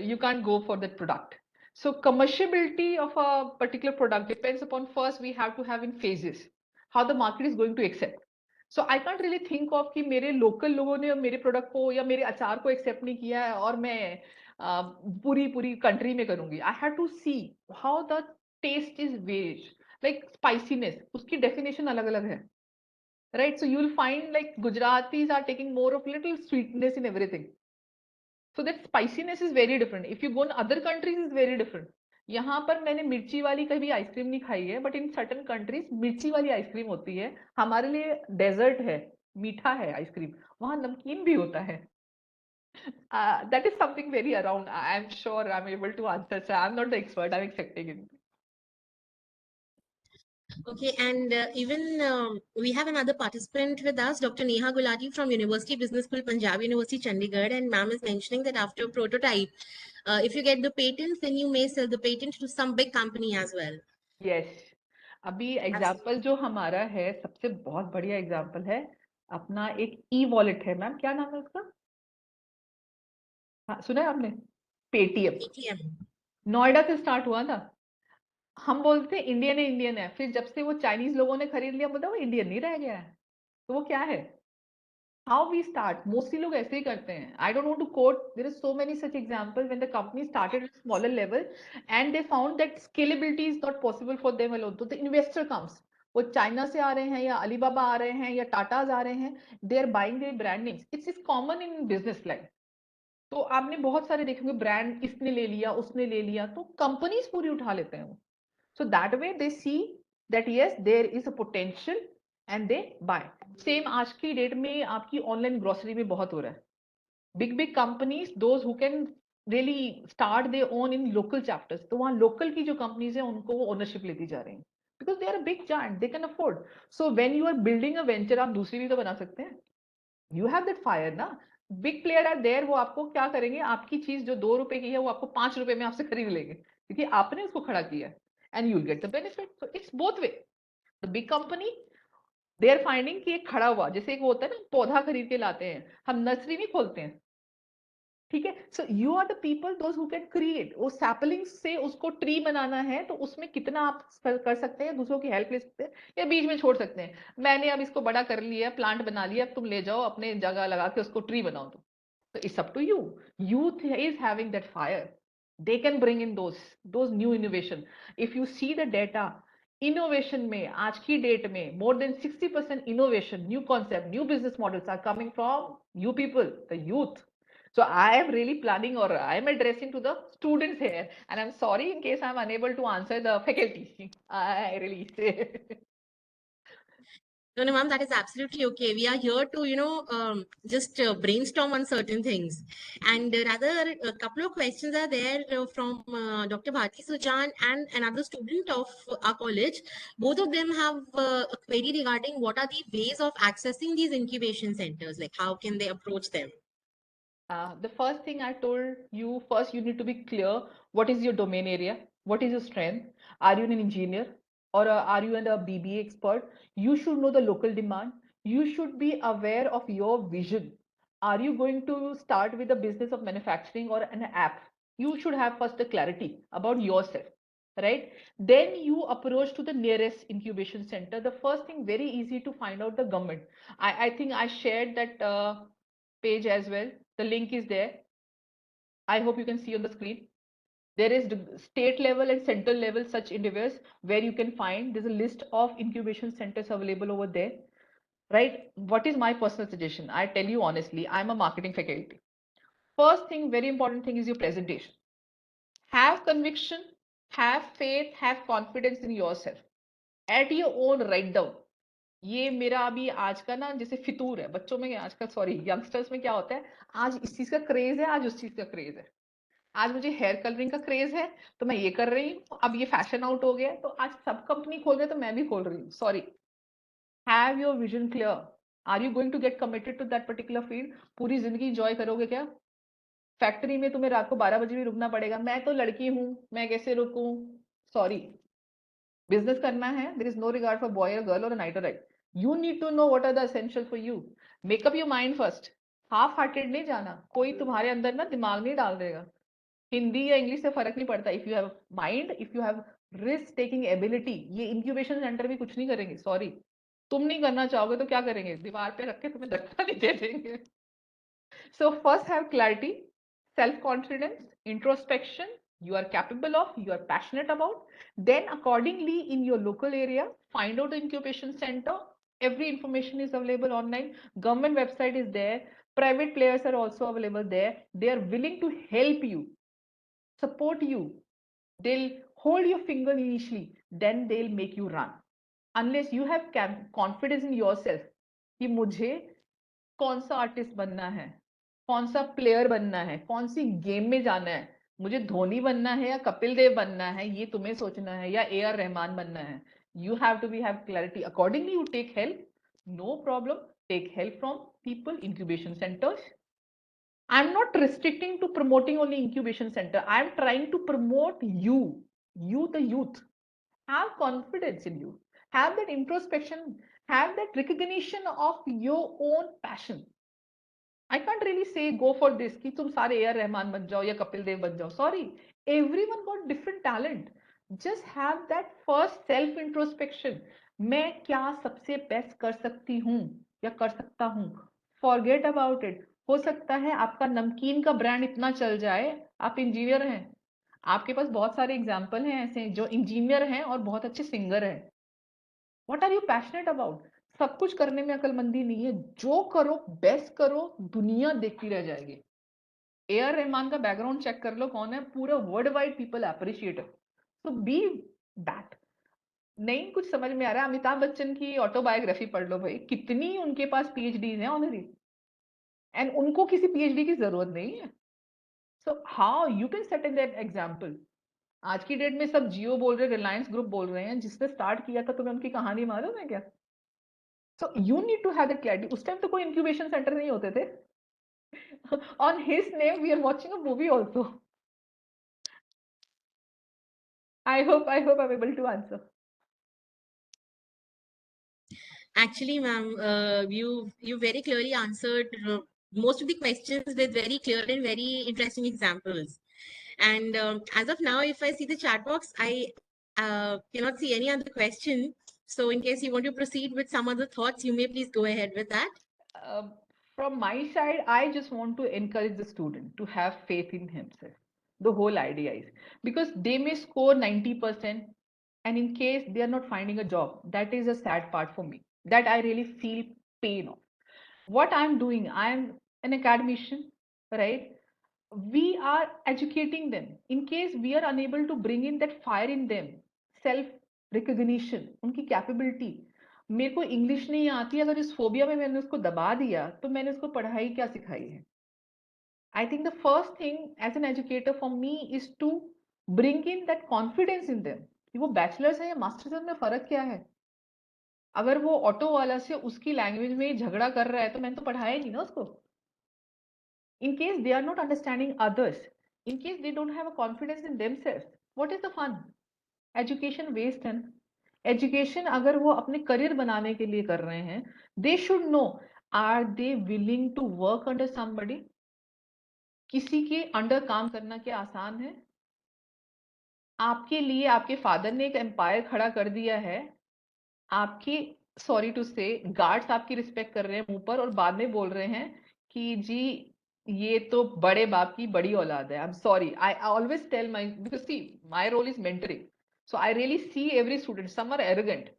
you can't go for that product. So commerciability of a particular product depends upon, first we have to have in phases how the market is going to accept. So I can't really think of कि मेरे local लोगों ने मेरे product को या मेरे अचार को accept नहीं किया है और मैं पूरी country में करूंगी. I have to see how the taste is varied. Like spiciness, उसकी definition अलग-अलग है. Right? So you will find like Gujaratis are taking more of little sweetness in everything. So that spiciness is very different. If you go in other countries, is very different. यहाँ पर मैंने मिर्ची वाली कभी ice cream नहीं खाई है, but in certain countries मिर्ची वाली आइसक्रीम होती है. हमारे लिए डेजर्ट है, मीठा है आइसक्रीम, वहां नमकीन भी होता है. That is something very around. I'm sure I'm able to answer. So I'm not the expert. I'm accepting it. Okay, and even we have another participant with us, Dr. Neha Gulati from University Business School, Punjab University, Chandigarh, and ma'am is mentioning that after prototype, if you get the patent, then you may sell the patent to some big company as well. Yes. अभी example जो हमारा है सबसे बहुत बढ़िया example है अपना एक ई वॉलेट है मैम क्या नाम है उसका हाँ सुना है आपने पेटीएम ATM. नोएडा से स्टार्ट हुआ था हम बोलते हैं इंडियन है फिर जब से वो चाइनीज लोगों ने खरीद लिया बोलता वो इंडियन नहीं रह गया है तो वो क्या है हाउ वी स्टार्ट मोस्टली लोग ऐसे ही करते हैं I don't want to quote there is so many such example when the company started at smaller level and they found that scalability is not possible for them alone तो the investor comes वो China से आ रहे हैं या Alibaba आ रहे हैं या टाटाज आ रहे हैं they are buying their brand names it's is common in business life तो आपने बहुत सारे देखे होंगे ब्रांड इसने ले लिया उसने ले लिया तो कंपनीज पूरी उठा लेते हैं वो so that way they see that yes there is a potential and they buy same आज की डेट में आपकी ऑनलाइन ग्रोसरी में बहुत हो रहा है big companies those who can really start their own in local chapters तो वहाँ local की जो companies है उनको वो ownership लेती जा रही हैं because they are a big giant they can afford so when you are building a venture आप दूसरी भी तो बना सकते हैं you have that fire ना बिग प्लेयर आर देयर वो आपको क्या करेंगे आपकी चीज जो 2 रुपए की है वो आपको 5 रुपए में आपसे खरीद लेंगे क्योंकि आपने उसको खड़ा किया and you will get the benefit so it's both way the big company they are finding कि एक खड़ा हुआ जैसे एक वो होता है ना पौधा खरीद के लाते हैं हम नर्सरी नहीं खोलते हैं ठीक है so you are the people those who can create वो सैपलिंग से उसको ट्री बनाना है तो उसमें कितना आप कर सकते हैं दूसरों की हेल्प ले सकते हैं या बीच में छोड़ सकते हैं मैंने अब इसको बड़ा कर लिया प्लांट बना लिया अब तुम ले जाओ अपने जगह लगा के उसको ट्री बनाओ तुम so it's up to you youth is having that fire they can bring in those new innovation if you see the data innovation में आज की डेट में more than 60% innovation new concept new business models are coming from you people the youth so I am really planning or I am addressing to the students here and I'm sorry in case I'm unable to answer the faculty I really say No, no, ma'am, that is absolutely okay. We are here to, just brainstorm on certain things. And rather, a couple of questions are there from Dr. Bharti Sujan and another student of our college. Both of them have a query regarding what are the ways of accessing these incubation centers, like how can they approach them? The first thing I told you first, you need to be clear what is your domain area, what is your strength. Are you an engineer or are you a BBA expert? You should know the local demand. You should be aware of your vision. Are you going to start with a business of manufacturing or an app? You should have first a clarity about yourself, right? Then you approach to the nearest incubation center. The first thing, very easy to find out the government. I think I shared that page as well. The link is there. I hope you can see on the screen. There is state level and central level such endeavors where you can find there's a list of incubation centers available over there. Right? What is my personal suggestion? I tell you honestly, I'm a marketing faculty. First thing, very important thing is your presentation. Have conviction, have faith, have confidence in yourself. At your own, write down. ये मेरा अभी आज का ना जैसे फितूर है बच्चों में आजकल सॉरी यंगस्टर्स में क्या होता है आज इस चीज का क्रेज है आज उस चीज का क्रेज है आज मुझे हेयर कलरिंग का क्रेज है तो मैं ये कर रही हूँ अब ये फैशन आउट हो गया तो आज सब कंपनी खोल रहे तो मैं भी खोल रही हूँ sorry have your vision clear are you going to get committed to that particular field पूरी जिंदगी इंजॉय करोगे क्या फैक्ट्री में तुम्हें रात को 12 बजे भी रुकना पड़ेगा मैं तो लड़की हूँ मैं कैसे रुकूं सॉरी बिजनेस करना है there is no regard for boy और गर्ल और नाइट और right you need to know what are the essential for you make up your mind first half hearted नहीं जाना कोई तुम्हारे अंदर ना दिमाग नहीं डाल देगा हिंदी या इंग्लिश से फर्क नहीं पड़ता if you have mind if you have risk taking ability ये इंक्यूबेशन सेंटर भी कुछ नहीं करेंगे सॉरी तुम नहीं करना चाहोगे तो क्या करेंगे दीवार पे रख के तुम्हें धक्का नहीं दे देंगे So first have clarity, self-confidence, introspection, you are capable of, you are passionate about. Then accordingly in your local area, find out the incubation center. Every information is available online. Government website is there. Private players are also available there. They are willing to help you, support you. They'll hold your finger initially, then they'll make you run. Unless you have confidence in yourself कि मुझे कौन सा artist बनना है कौन सा player बनना है, कौन सी गेम में जाना है, मुझे धोनी बनना है या कपिल देव बनना है, ये तुम्हें सोचना है, या ए आर रहमान बनना है. You have to have clarity. Accordingly, you take help. No problem. Take help from people, incubation centers. I'm not restricting to promoting only incubation center. I'm trying to promote you, the youth. Have confidence in you. Have that introspection. Have that recognition of your own passion. I can't really say go for this कि तुम सारे A R Rahman बन जाओ या कपिल देव बन जाओ. Sorry, everyone got different talent. Just have that first self introspection. मैं क्या सबसे बेस्ट कर सकती हूँ या कर सकता हूँ. Forget about it. हो सकता है आपका नमकीन का ब्रांड इतना चल जाए, आप इंजीनियर हैं, आपके पास बहुत सारे एग्जाम्पल हैं ऐसे जो इंजीनियर हैं और बहुत अच्छे सिंगर हैं. What are you passionate about? सब कुछ करने में अकलमंदी नहीं है. जो करो बेस्ट करो, दुनिया देखती रह जाएगी. ए आर रहमान का बैकग्राउंड चेक कर लो कौन है, पूरा world wide people appreciate. So be that. नहीं कुछ समझ में आ रहा है, अमिताभ बच्चन की ऑटोबायोग्राफी पढ़ लो भाई, कितनी उनके पास पीएचडी हैं ऑनरी, एंड उनको किसी पीएचडी की जरूरत नहीं है. So how you can set in that example. आज की डेट में सब जियो बोल रहे, रिलायंस ग्रुप बोल रहे हैं, जिसने स्टार्ट किया था तुम्हें उनकी कहानी मालूम है क्या? So you need to have that clarity. उस टाइम तो कोई incubation center नहीं होते थे. On his name, we are watching a movie also. I hope I'm able to answer. Actually, ma'am, you very clearly answered most of the questions with very clear and very interesting examples. And as of now, if I see the chat box, I cannot see any other question. So in case you want to proceed with some other thoughts, you may please go ahead with that. Uh, from my side, I just want to encourage the student to have faith in himself. The whole idea is because they may score 90%, and in case they are not finding a job, that is a sad part for me. That I really feel pain of. What I'm doing, I'm an academician, right? We are educating them. In case we are unable to bring in that fire in them, self recognition, उनकी capability. मेरे को English नहीं आती, अगर इस phobia में मैंने उसको दबा दिया तो मैंने उसको पढ़ाई क्या सिखाई है. I think the first thing as an educator for me is to bring in that confidence in them. कि वो बैचलर्स है या मास्टर्स में फर्क क्या है. अगर वो ऑटो वाला से उसकी लैंग्वेज में झगड़ा कर रहा है तो मैंने तो पढ़ाया नहीं ना उसको. In case they are not understanding others, in case they don't have a confidence in themselves, what is the fun? Education waste है. Education अगर वो अपने करियर बनाने के लिए कर रहे हैं, they should know, are they willing to work under somebody? किसी के अंडर काम करना क्या आसान है? आपके लिए आपके फादर ने एक एम्पायर खड़ा कर दिया है, आपकी सॉरी टू से गार्ड्स आपकी रिस्पेक्ट कर रहे हैं मुंह पर और बाद में बोल रहे हैं कि जी ये तो बड़े बाप की बड़ी औलाद है. I am sorry, I always tell my, because see my role is mentoring, so I really see every student. Some are arrogant.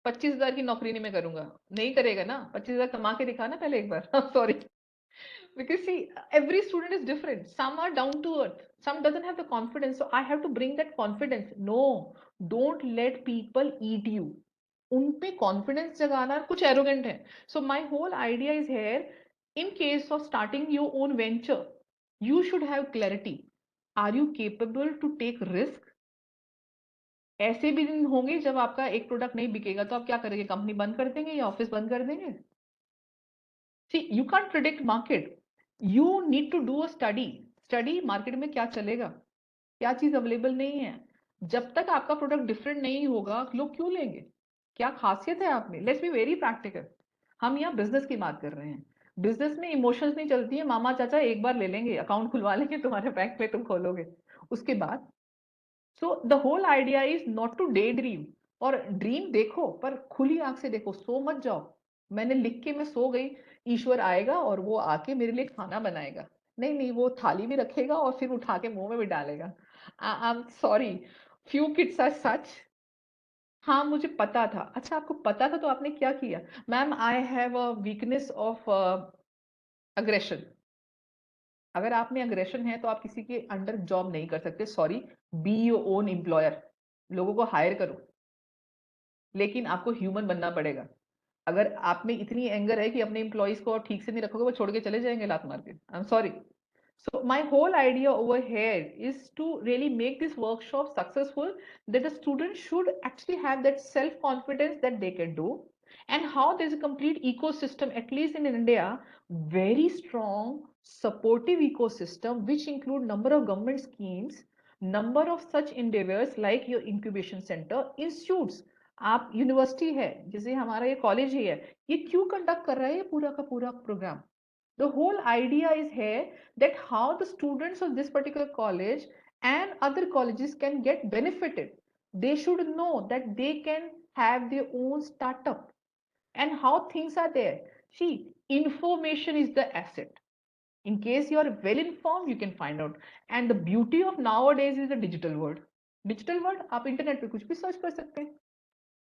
25,000 की नौकरी नहीं मैं करूंगा. नहीं करेगा ना, 25,000 कमा के दिखा ना पहले एक बार. Sorry. Because see, every student is different. Some are down to earth, some doesn't have the confidence, so I have to bring that confidence. No, don't let people eat you. उन पे कॉन्फिडेंस जगाना कुछ arrogant है. So my whole idea is here, in case of starting your own venture, you should have clarity. Are you capable to take risk? ऐसे भी दिन होंगे जब आपका एक प्रोडक्ट नहीं बिकेगा तो आप क्या करेंगे? कंपनी बंद कर देंगे या ऑफिस बंद कर देंगे? See you can't predict market. You need to do a study. Study market में क्या चलेगा, क्या चीज अवेलेबल नहीं है. जब तक आपका प्रोडक्ट डिफरेंट नहीं होगा लोग क्यों लेंगे? क्या खासियत है आप में? Let's be very practical. हम यहाँ बिजनेस की बात कर रहे हैं. बिजनेस में इमोशंस नहीं चलती है. मामा चाचा एक बार ले लेंगे, अकाउंट खुलवा लेंगे तुम्हारे बैंक में, तुम खोलोगे उसके बाद. So the whole idea is not to daydream. और ड्रीम देखो पर खुली आंख से देखो, सो मत जाओ मैंने लिख के मैं सो गई, ईश्वर आएगा और वो आके मेरे लिए खाना बनाएगा. नहीं नहीं, वो थाली भी रखेगा और फिर उठा के मुंह में भी डालेगा. I am sorry, few kids are such. हाँ मुझे पता था. अच्छा आपको पता था तो आपने क्या किया? Ma'am I have a weakness of aggression. अगर आप में अग्रेशन है तो आप किसी के अंडर जॉब नहीं कर सकते. Sorry, be your own employer. लोगों को हायर करो, लेकिन आपको ह्यूमन बनना पड़ेगा. अगर आप में इतनी एंगर है कि अपने एम्प्लॉइज को ठीक से नहीं रखोगे, वो छोड़ के चले जाएंगे लात मार के, आई am sorry. So my whole idea over here is to really make this workshop successful, that the students should actually have that self-confidence that they can do, and how there's a complete ecosystem, at least in India, very strong, supportive ecosystem, which include number of government schemes, number of such endeavors like your incubation center, institutes. आप university है, जैसे हमारा ये college ही है, ये क्यों conduct कर रहा है ये पूरा का पूरा programme? The whole idea is here that how the students of this particular college and other colleges can get benefited. They should know that they can have their own startup and how things are there. See, information is the asset. In case you are well informed, you can find out. And the beauty of nowadays is the digital world. Digital world, आप internet पे कुछ भी search कर सकते हैं.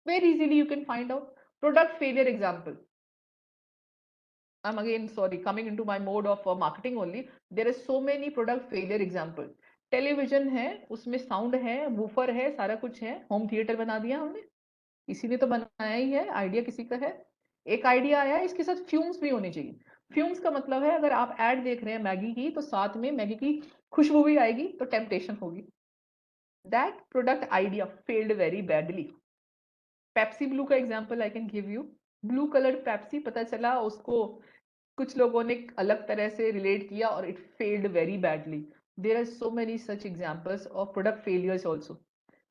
Very easily you can find out. Product failure example. I'm again sorry coming into my mode of marketing only. There is so many product failure example. Television है, उसमें sound है, वूफर है, सारा कुछ है, होम थिएटर बना दिया हमने, इसी ने तो बनाया ही है, आइडिया किसी का है. एक आइडिया आया, इसके साथ फ्यूम्स भी होने चाहिए. फ्यूम्स का मतलब है अगर आप एड देख रहे हैं मैगी की, तो साथ में मैगी की खुशबू भी आएगी, तो टेम्पटेशन होगी. That product idea failed very badly. Pepsi blue का example I can give you. Blue colour Pepsi, पता चला उसको कुछ लोगों ने अलग तरह से रिलेट किया और it failed very badly. There are so many such examples of product failures also.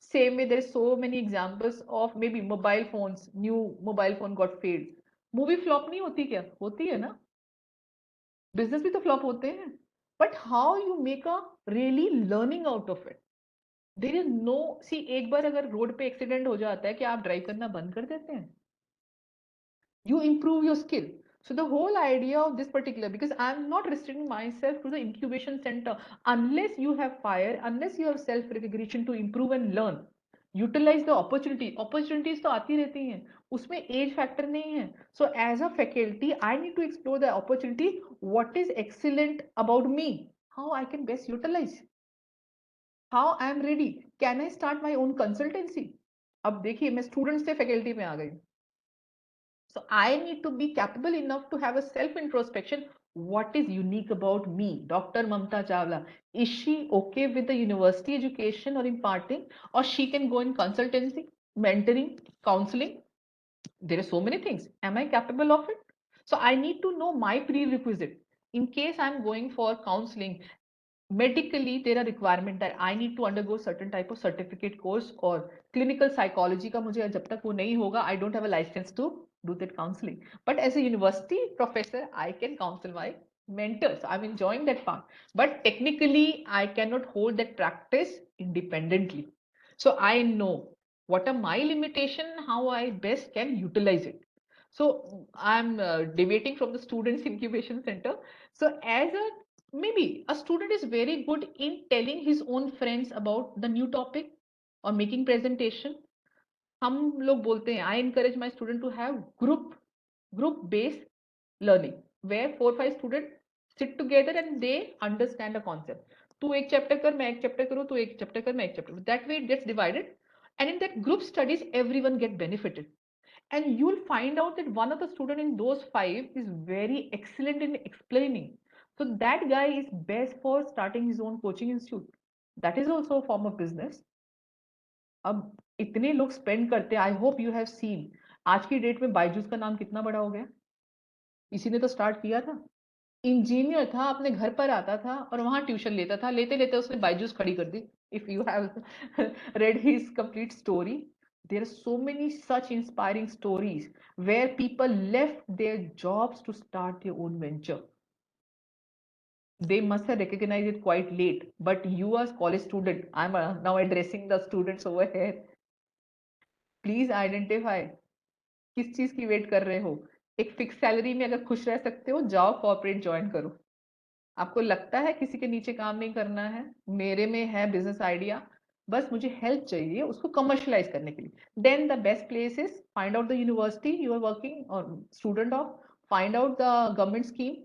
Same way there so many examples of maybe mobile phones, new mobile phone got failed. Movie flop नहीं होती क्या? होती है ना. Business भी तो flop होते हैं. But how you make a really learning out of it. There is no see, एक बार अगर रोड पे एक्सीडेंट हो जाता है, कि आप ड्राइव करना बंद कर देते हैं? You improve your skill. So the whole idea of this particular, because I'm not restricting myself to the incubation center, unless you have fire, unless you have self recognition to improve and learn, utilize the opportunity. Opportunities तो आती रहती हैं, उसमें age factor नहीं है. So as a faculty, I need to explore the opportunity. What is excellent about me? How I can best utilize? How I am ready? Can I start my own consultancy? अब देखिए, मैं student से faculty में आ गई. So I need to be capable enough to have a self introspection. What is unique about me, Dr. Mamta Chawla? Is she okay with the university education or imparting, or she can go in consultancy, mentoring, counseling? There are so many things. Am I capable of it? So I need to know my prerequisite. In case I'm going for counseling, medically there are requirement that I need to undergo certain type of certificate course or clinical psychology का मुझे जब तक वो नहीं होगा, I don't have a license to do that counseling. But as a university professor, I can counsel my mentors. I'm enjoying that part. But technically, I cannot hold that practice independently. So I know what are my limitation, how I best can utilize it. So I'm deviating from the students incubation center. So as a maybe a student is very good in telling his own friends about the new topic or making presentation. हम लोग बोलते हैं, I encourage my student to have group based learning where 4-5 students sit together and they understand a concept. तू एक chapter कर, मैं एक chapter करूँ, तू एक चैप्टर कर, मैं एक chapter. That way it gets divided, and in that group studies everyone get benefited. And you'll find out that one of the student in those 5 is very excellent in explaining. So that guy is best for starting his own coaching institute. That is also a form of business. अब इतने लोग spend करते हैं, आई hope you have seen आज की date में बायजूस का नाम कितना बड़ा हो गया. इसी ने तो स्टार्ट किया था. इंजीनियर था, अपने घर पर आता था और वहां ट्यूशन लेता था, लेते लेते उसने बायजूस खड़ी कर दी. If you have read his complete story, there are so many such inspiring stories where people left their jobs to start their own venture. They must have recognized it quite late, but you as college student, I'm now addressing the students over here. Please identify किस चीज की wait कर रहे हो. एक fix salary में अगर खुश रह सकते हो, जाओ कॉर्पोरेट ज्वाइन करो. आपको लगता है किसी के नीचे काम नहीं करना है, मेरे में है बिजनेस आइडिया, बस मुझे हेल्प चाहिए उसको कमर्शलाइज करने के लिए, then the best place is find out the university you are working और student of, find out the government scheme,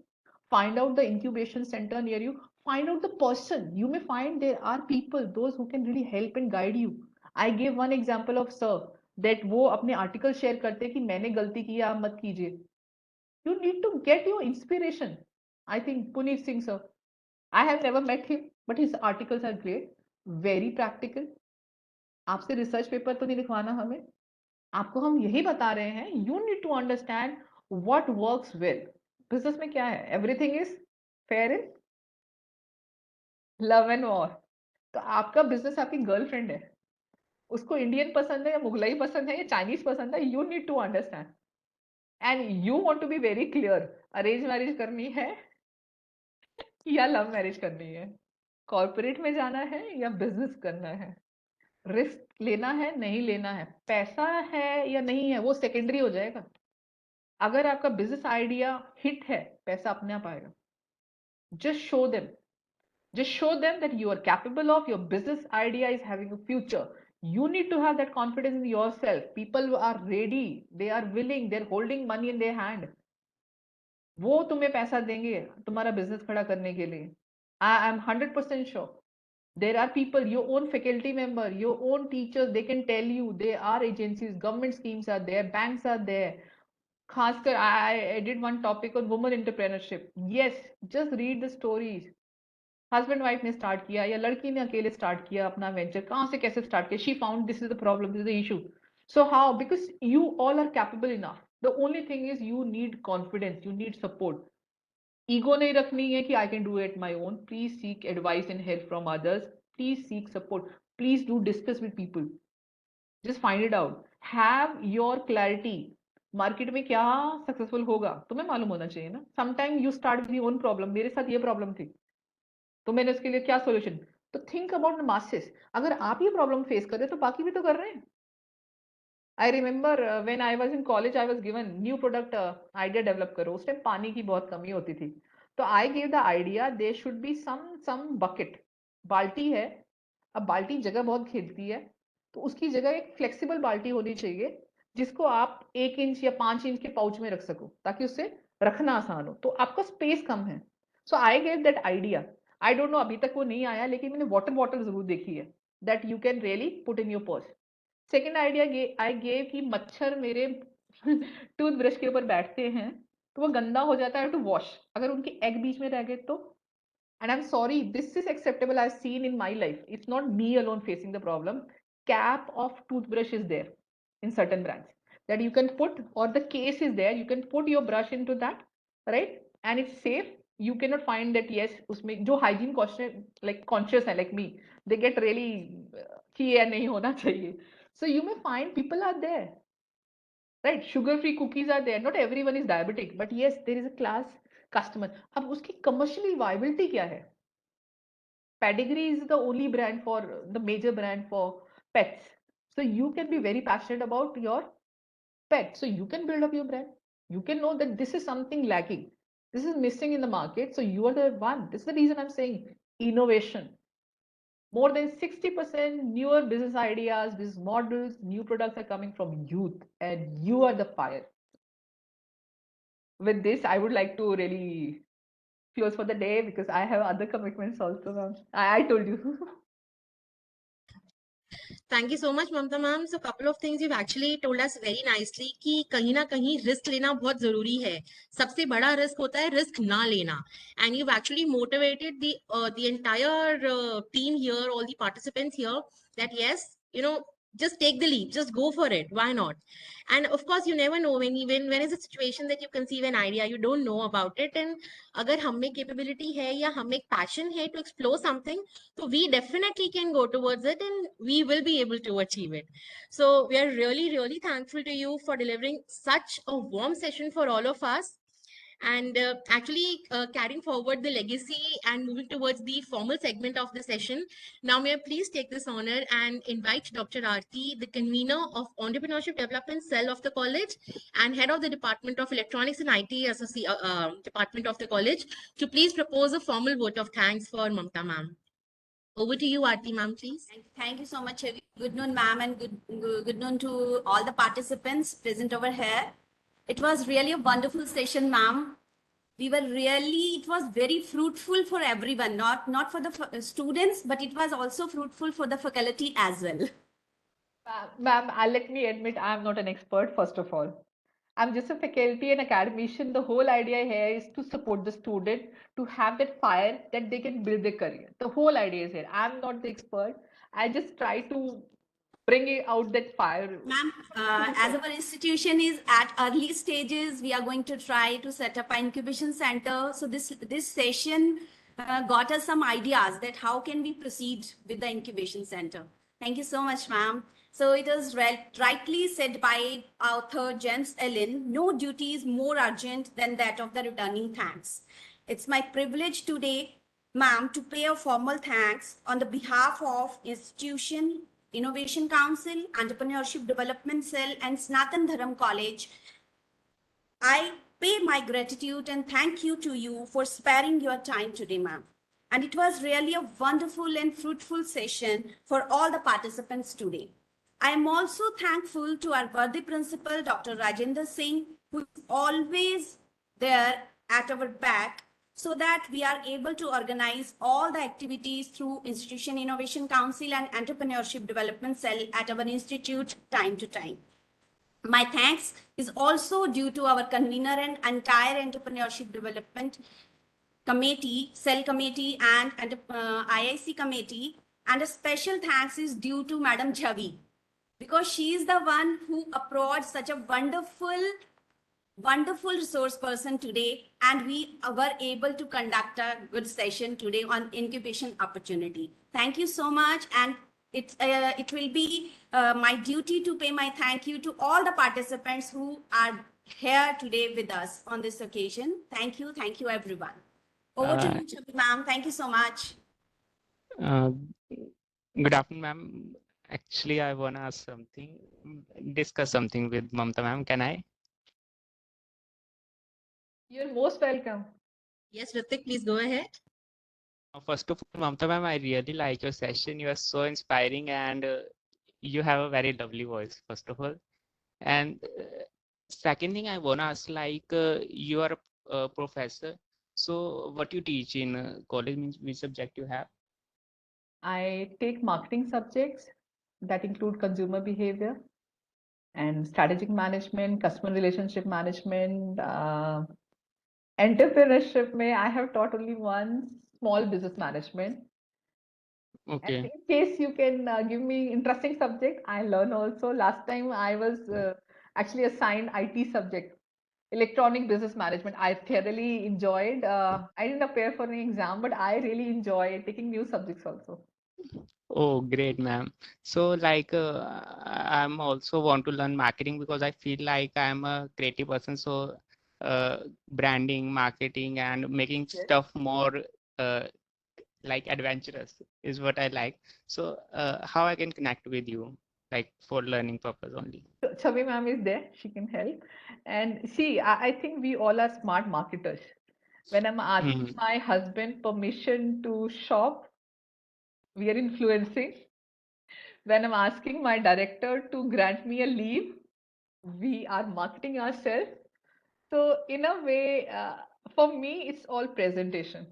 find out the incubation center near you, find out the person. You may find there are people those who can really help and guide you. I gave one example of sir. that वो अपने article share करते कि मैंने गलती की आप मत कीजिए. You need to get your inspiration. I think Puneet Singh sir. I have never met him, but his articles are great, very practical. आपसे रिसर्च पेपर तो नहीं लिखवाना हमें, आपको हम यही बता रहे हैं, you need to understand what works well. Business में क्या है, everything is fair in love and war. तो आपका बिजनेस आपकी गर्लफ्रेंड है, उसको इंडियन पसंद है या मुगलाई पसंद है या चाइनीज पसंद है, you need to understand and you want to be very clear. Arrange marriage करनी है या लव मैरिज करनी है, कॉर्पोरेट में जाना है या बिजनेस करना है, रिस्क लेना है नहीं लेना है, पैसा है या नहीं है, वो सेकेंडरी हो जाएगा. अगर आपका बिजनेस आइडिया हिट है, पैसा अपने आप आएगा. just show them just show them that you are capable of, your business idea is having a future. You need to have that confidence in yourself. People are ready, they are willing, they're holding money in their hand. वो तुम्हें पैसा देंगे तुम्हारा business खड़ा करने के लिए. I am 100% sure. There are people, your own faculty member, your own teachers, they can tell you. There are agencies, government schemes are there, banks are there. खासकर I did one topic on women entrepreneurship. Yes, just read the stories. Husband wife ने start किया या लड़की ने अकेले start किया अपना venture, कहाँ से कैसे स्टार्ट किया, she found this is the problem, this is the issue. So how, because you all are capable enough. The only thing is you need confidence, you need support. Ego नहीं रखनी है कि I can do it my own. Please seek advice and help from others. Please seek support. Please do discuss with people. Just find it out. Have your clarity. Market में क्या successful होगा तुम्हें मालूम होना चाहिए ना. Sometime you start with your own problem. मेरे साथ ये प्रॉब्लम थी तो मैंने उसके लिए क्या सोल्यूशन. तो थिंक अबाउट द मासेस. अगर आप ये प्रॉब्लम फेस कर रहे हो तो बाकी भी तो कर रहे हैं. I remember when I was in college, I was given new product idea develop करो. उस टाइम पानी की बहुत कमी होती थी. तो I give the idea there should be some bucket. बाल्टी है, अब बाल्टी जगह बहुत घेरती है, तो उसकी जगह एक फ्लेक्सिबल बाल्टी होनी चाहिए जिसको आप 1 इंच या 5 इंच के पाउच में रख सको ताकि उससे रखना आसान हो. तो आपका स्पेस कम है. So I gave that idea. I don't know अभी तक वो नहीं आया, लेकिन मैंने वाटर बॉटल जरूर देखी है that you can really put in your purse. Second idea I gave कि मच्छर मेरे टूथब्रश के ऊपर बैठते हैं तो वो गंदा हो जाता है टू वॉश. अगर उनके एग बीच में रह गए तो. And I'm sorry, this is acceptable. I've seen in my life. It's not me alone facing the problem. Cap of toothbrush is there in certain brands that you can put, or the case is there. You can put your brush into that, right? And it's safe. You cannot find that. Yes, उसमें जो hygiene conscious है like me, they get really कि ये नहीं होना चाहिए. So you may find people are there, right? Sugar-free cookies are there. Not everyone is diabetic, but yes, there is a class customer. अब उसकी commercially viability क्या है? Pedigree is the only brand for the major brand for pets. So you can be very passionate about your pet. So you can build up your brand. You can know that this is something lacking. This is missing in the market. So you are the one. This is the reason I'm saying innovation. More than 60% newer business ideas, business models, new products are coming from youth, and you are the fire. With this, I would like to really close for the day because I have other commitments also. I told you. Thank you so much, Mamta ma'am. So, couple of things you've actually told us very nicely कि कहीं ना कहीं risk लेना बहुत जरूरी है. सबसे बड़ा रिस्क होता है रिस्क ना लेना. And you've actually motivated the entire team here, all the participants here, that yes, just take the leap, just go for it. Why not? And of course, you never know when is a situation that you conceive an idea, you don't know about it. And अगर हम में capability है या हम में passion है to explore something, so we definitely can go towards it and we will be able to achieve it. So we are really, really thankful to you for delivering such a warm session for all of us. And actually carrying forward the legacy and moving towards the formal segment of the session. Now, may I please take this honor and invite Dr. Aarti, the convener of Entrepreneurship Development Cell of the college and head of the Department of Electronics and IT Department of the college, to please propose a formal vote of thanks for Mamta ma'am. Over to you, Aarti ma'am, please. Thank you so much. Good noon, ma'am, and good noon to all the participants present over here. It was really a wonderful session, ma'am. It was very fruitful for everyone, not for the students, but it was also fruitful for the faculty as well. Ma'am, let me admit I'm not an expert, first of all. I'm just a faculty and academician. The whole idea here is to support the student to have that fire that they can build their career. The whole idea is here. I'm not the expert. I just try to bring out that fire. Ma'am, as our institution is at early stages, we are going to try to set up an incubation center. So this session got us some ideas that how can we proceed with the incubation center. Thank you so much, ma'am. So it was rightly said by author James Ellen, no duty is more urgent than that of the returning thanks. It's my privilege today, ma'am, to pay a formal thanks on the behalf of institution, Innovation Council, Entrepreneurship Development Cell, and Snatan Dharam College. I pay my gratitude and thank you to you for sparing your time today, ma'am. And it was really a wonderful and fruitful session for all the participants today. I am also thankful to our worthy principal, Dr. Rajendra Singh, who is always there at our back so that we are able to organize all the activities through Institution Innovation Council and Entrepreneurship Development Cell at our institute time to time. My thanks is also due to our convener and entire entrepreneurship development committee, cell committee, and IIC committee. And a special thanks is due to Madam Javi, because she is the one who approached such a wonderful resource person today, and we were able to conduct a good session today on incubation opportunity. Thank you so much, and it will be my duty to pay my thank you to all the participants who are here today with us on this occasion. Thank you everyone. Over to Uh, you, Chabi ma'am. Thank you so much. uh, Good afternoon, ma'am. Actually, I want to ask something, discuss something with Mamta ma'am. Can I? You're most welcome. Yes, Ritik, please go ahead. First of all, Mamta ma'am, I really like your session. You are so inspiring and you have a very lovely voice, first of all. And second thing I want to ask, like, you are a professor. So what you teach in college means which subject you have? I take marketing subjects that include consumer behavior and strategic management, customer relationship management, entrepreneurship. May I have taught only one, small business management. And Okay. in case you can give me interesting subject, I learn also. Last time I was actually assigned IT subject, electronic business management. I thoroughly enjoyed. I didn't appear for any exam, but I really enjoy taking new subjects also. Oh, great, ma'am. So, like, I'm also want to learn marketing because I feel like I'm a creative person. So, branding, marketing, and making Yes. stuff more like adventurous is what I like. So, how I can connect with you, like for learning purpose only. So Chavi ma'am is there. She can help. And see, I think we all are smart marketers. When I'm asking Mhm. my husband permission to shop, we are influencing. When I'm asking my director to grant me a leave, we are marketing ourselves. So in a way, for me, it's all presentation.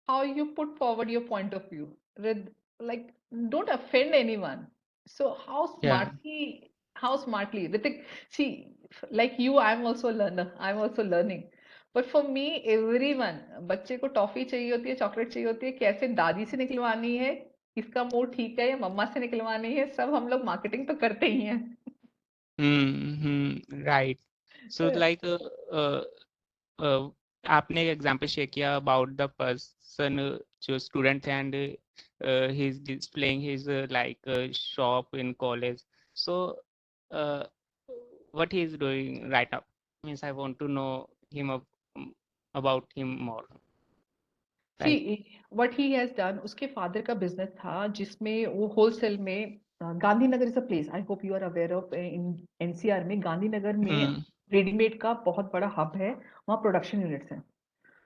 How you put forward your point of view. Like, don't offend anyone. So Yeah. how smartly, Ritik, see, like you, I'm also a learner. I'm also learning. But for me, everyone, बच्चे को toffee चाहिए होती है, chocolate चाहिए होती है, कैसे दादी से निकलवानी है, इसका मूड ठीक है या मम्मा से निकलवानी है, सब हम लोग मार्केटिंग तो करते ही हैं. Right. So, like, uh, आपने एक एग्जांपल शेयर किया अबाउट द पर्सन जो स्टूडेंट थे and he is displaying his like shop in college so what he is doing right now means I want to know him about him more like See, what he has done, उसके father का business था जिसमें वो wholesale में Gandhinagar is a place I hope you are aware of in NCR में गांधीनगर में hmm, readymade का बहुत बड़ा हब है वहाँ प्रोडक्शन यूनिट्स हैं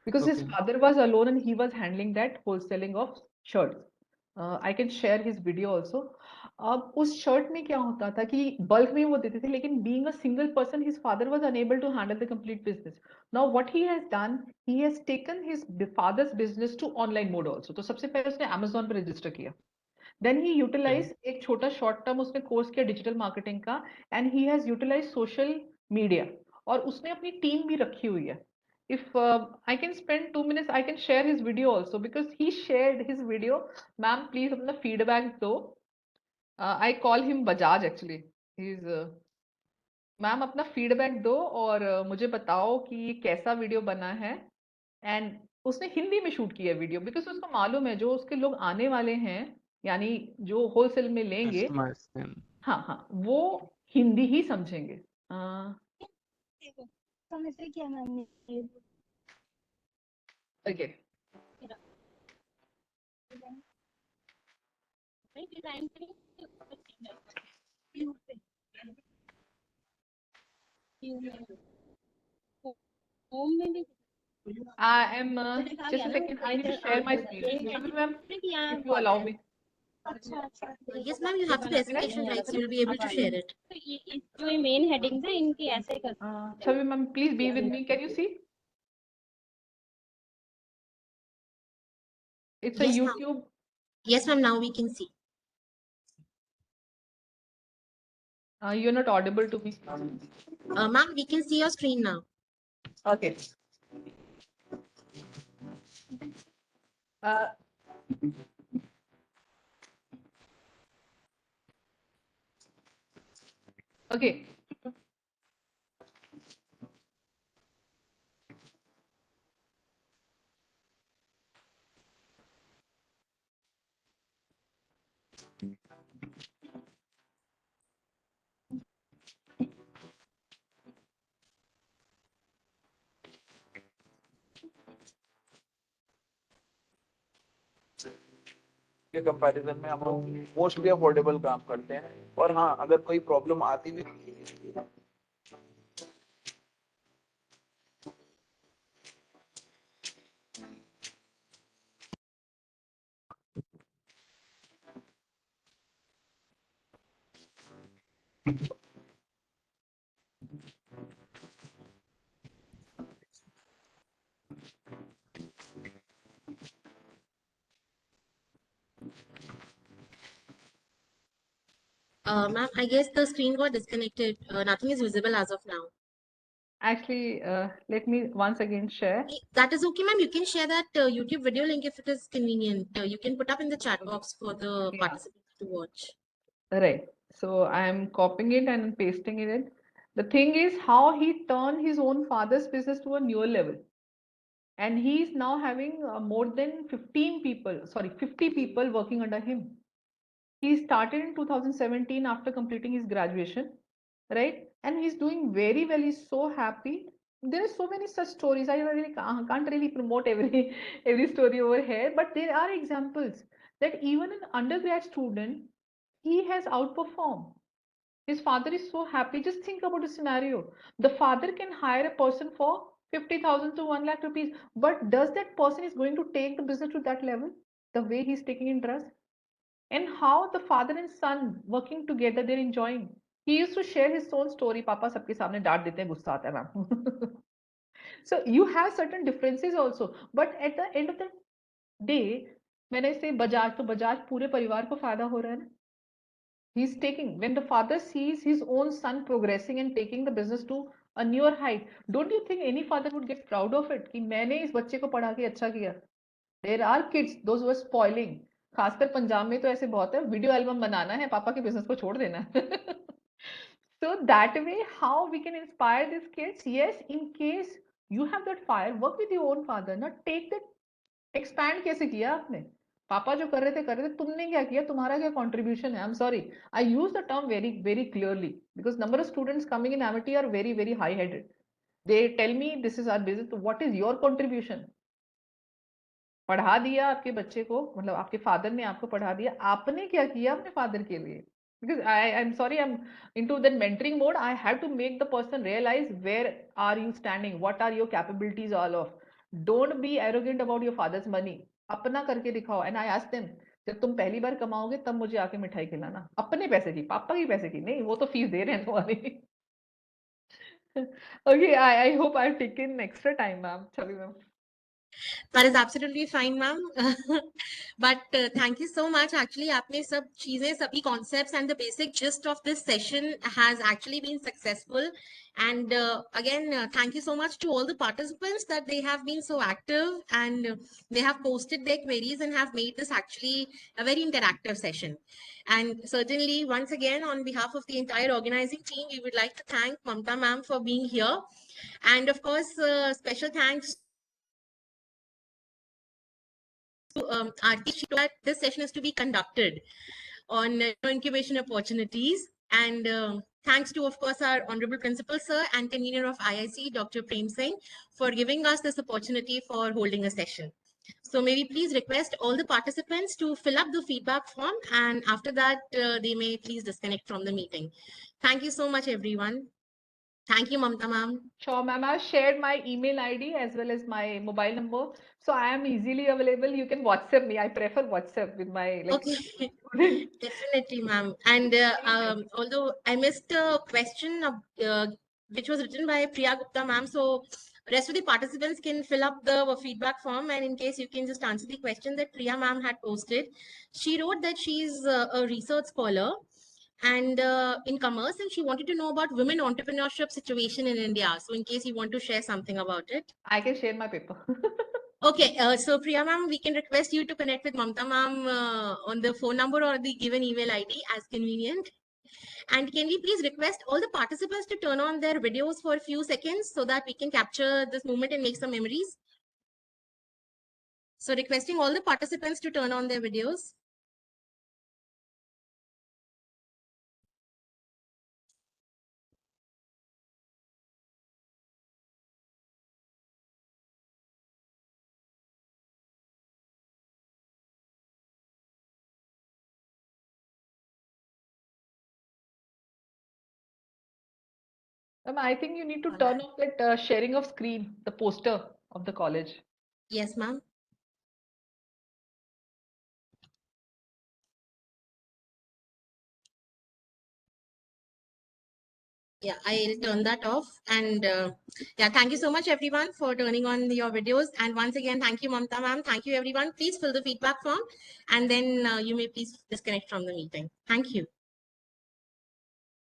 because his okay father was alone and he was handling that wholesaling of shirts. I can share his video also. अब उस शर्ट में क्या होता था कि बल्क में वो देते थे लेकिन being a single person his father was unable to handle the complete business. Now what he has done, he has taken his father's business to online mode also. तो सबसे पहले उसने Amazon पे रजिस्टर किया. देन ही यूटिलाइज एक छोटा short term उसने course किया डिजिटल मार्केटिंग का, and he has utilize social media, और उसने अपनी टीम भी रखी हुई है. If I can spend 2 minutes, I can share his video also because he shared his video. Ma'am, please अपना feedback दो. I call him Bajaj actually. He's ma'am अपना फीडबैक दो और मुझे बताओ कि ये कैसा वीडियो बना है. एंड उसने हिंदी में शूट किया वीडियो बिकॉज उसको मालूम है जो उसके लोग आने वाले हैं, यानी जो होलसेल में लेंगे, Customers. हाँ हाँ, वो हिंदी ही समझेंगे. Okay. I am just a second. I need to share my screen. Shabir ma'am, if you allow me. Yes, ma'am, you have the presentation right, so you'll be able to share it. जो main headings है इनकी ऐसे कर. Shabir ma'am, please be with me. Can you see? It's a Yes, ma'am. YouTube. Yes, ma'am, now we can see. You're not audible to me. Ma'am, we can see your screen now. Okay. Uh, okay. के comparison में हम लोग mostly affordable काम करते हैं. और हाँ, अगर कोई प्रॉब्लम आती भी Ma'am, I guess the screen got disconnected. Nothing is visible as of now. Actually, let me once again share. That is okay, ma'am. You can share that YouTube video link if it is convenient. You can put up in the chat box for the Yeah. participants to watch. Right. So I am copying it and pasting it in. The thing is how he turned his own father's business to a newer level. And he is now having more than 15 people, sorry, 50 people working under him. He started in 2017 after completing his graduation, right? And he's doing very well. He's so happy. There are so many such stories. I really can't really promote every every story over here, but there are examples that even an undergrad student, he has outperformed. His father is so happy. Just think about the scenario. The father can hire a person for 50,000 to 1 lakh rupees, but does that person is going to take the business to that level the way he's taking interest? And how the father and son working together, they're enjoying. He used to share his own story. Papa सबके सामने डांट देते हैं, गुस्सा आता है ma'am. So you have certain differences also, but at the end of the day, when I say Bajaj, तो बजाज पूरे परिवार को फायदा हो रहा है ना. He's taking, when the father sees his own son progressing and taking the business to a newer height, don't you think any father would get proud of it कि मैंने इस बच्चे को पढ़ा के अच्छा किया? There are kids, those who are spoiling. खासकर पंजाब में तो ऐसे बहुत है, वीडियो एल्बम बनाना है, पापा के बिजनेस को छोड़ देना है. So that way, how we can inspire these kids? Yes, in case you have that fire, work with your own father. Not take that. Expand कैसे किया आपने? पापा जो कर रहे थे, तुमने क्या किया? तुम्हारा क्या contribution है? I'm sorry, I use the term very very clearly because number of students coming in Amity are very very high-headed. They tell me this is our business. What is your contribution? पढ़ा दिया आपके बच्चे को, मतलब आपके father ने आपको पढ़ा दिया, आपने क्या किया अपने फादर के लिए? Because I'm sorry, I'm into that mentoring mode. I have to make the person realize where are you standing, what are your capabilities all of. Don't be arrogant about your father's money. अपना करके दिखाओ. And I ask them, जब तुम पहली बार कमाओगे तब मुझे आके मिठाई खिलाना. अपने पैसे की, पापा की पैसे की नहीं, वो तो फीस दे रहे हैं तुम्हारी. Okay, I hope I've taken extra time, ma'am. Chavi ma'am. That is absolutely fine, ma'am. But thank you so much. Actually, आपने सब चीजें, सभी concepts and the basic gist of this session has actually been successful. And again, thank you so much to all the participants that they have been so active and they have posted their queries and have made this actually a very interactive session. And certainly, once again, on behalf of the entire organizing team, we would like to thank Mamta ma'am for being here. And of course, special thanks Aarti. She told that this session is to be conducted on incubation opportunities. And thanks to, of course, our Honorable Principal Sir and Convener of IIC, Dr. Prem Singh, for giving us this opportunity for holding a session. So may we please request all the participants to fill up the feedback form, and after that, they may please disconnect from the meeting. Thank you so much, everyone. Thank you, Mamta ma'am. Sure, ma'am. I've shared my email ID as well as my mobile number. So I am easily available. You can WhatsApp me. I prefer WhatsApp with my Okay. students. Definitely, ma'am. And although I missed a question which was written by Priya Gupta, ma'am, so rest of the participants can fill up the feedback form, and in case you can just answer the question that Priya ma'am had posted. She wrote that she's a research scholar and in commerce, and she wanted to know about women entrepreneurship situation in India. So in case you want to share something about it. I can share my paper. Okay, so Priya ma'am, we can request you to connect with Mamta ma'am on the phone number or the given email ID as convenient. And can we please request all the participants to turn on their videos for a few seconds so that we can capture this moment and make some memories? So requesting all the participants to turn on their videos. Ma'am, I think you need to All turn right. off that sharing of screen, the poster of the college. Yes, ma'am. Yeah, I'll turn that off. And yeah, thank you so much, everyone, for turning on your videos. And once again, thank you, Mamta ma'am. Thank you, everyone. Please fill the feedback form, and then you may please disconnect from the meeting. Thank you.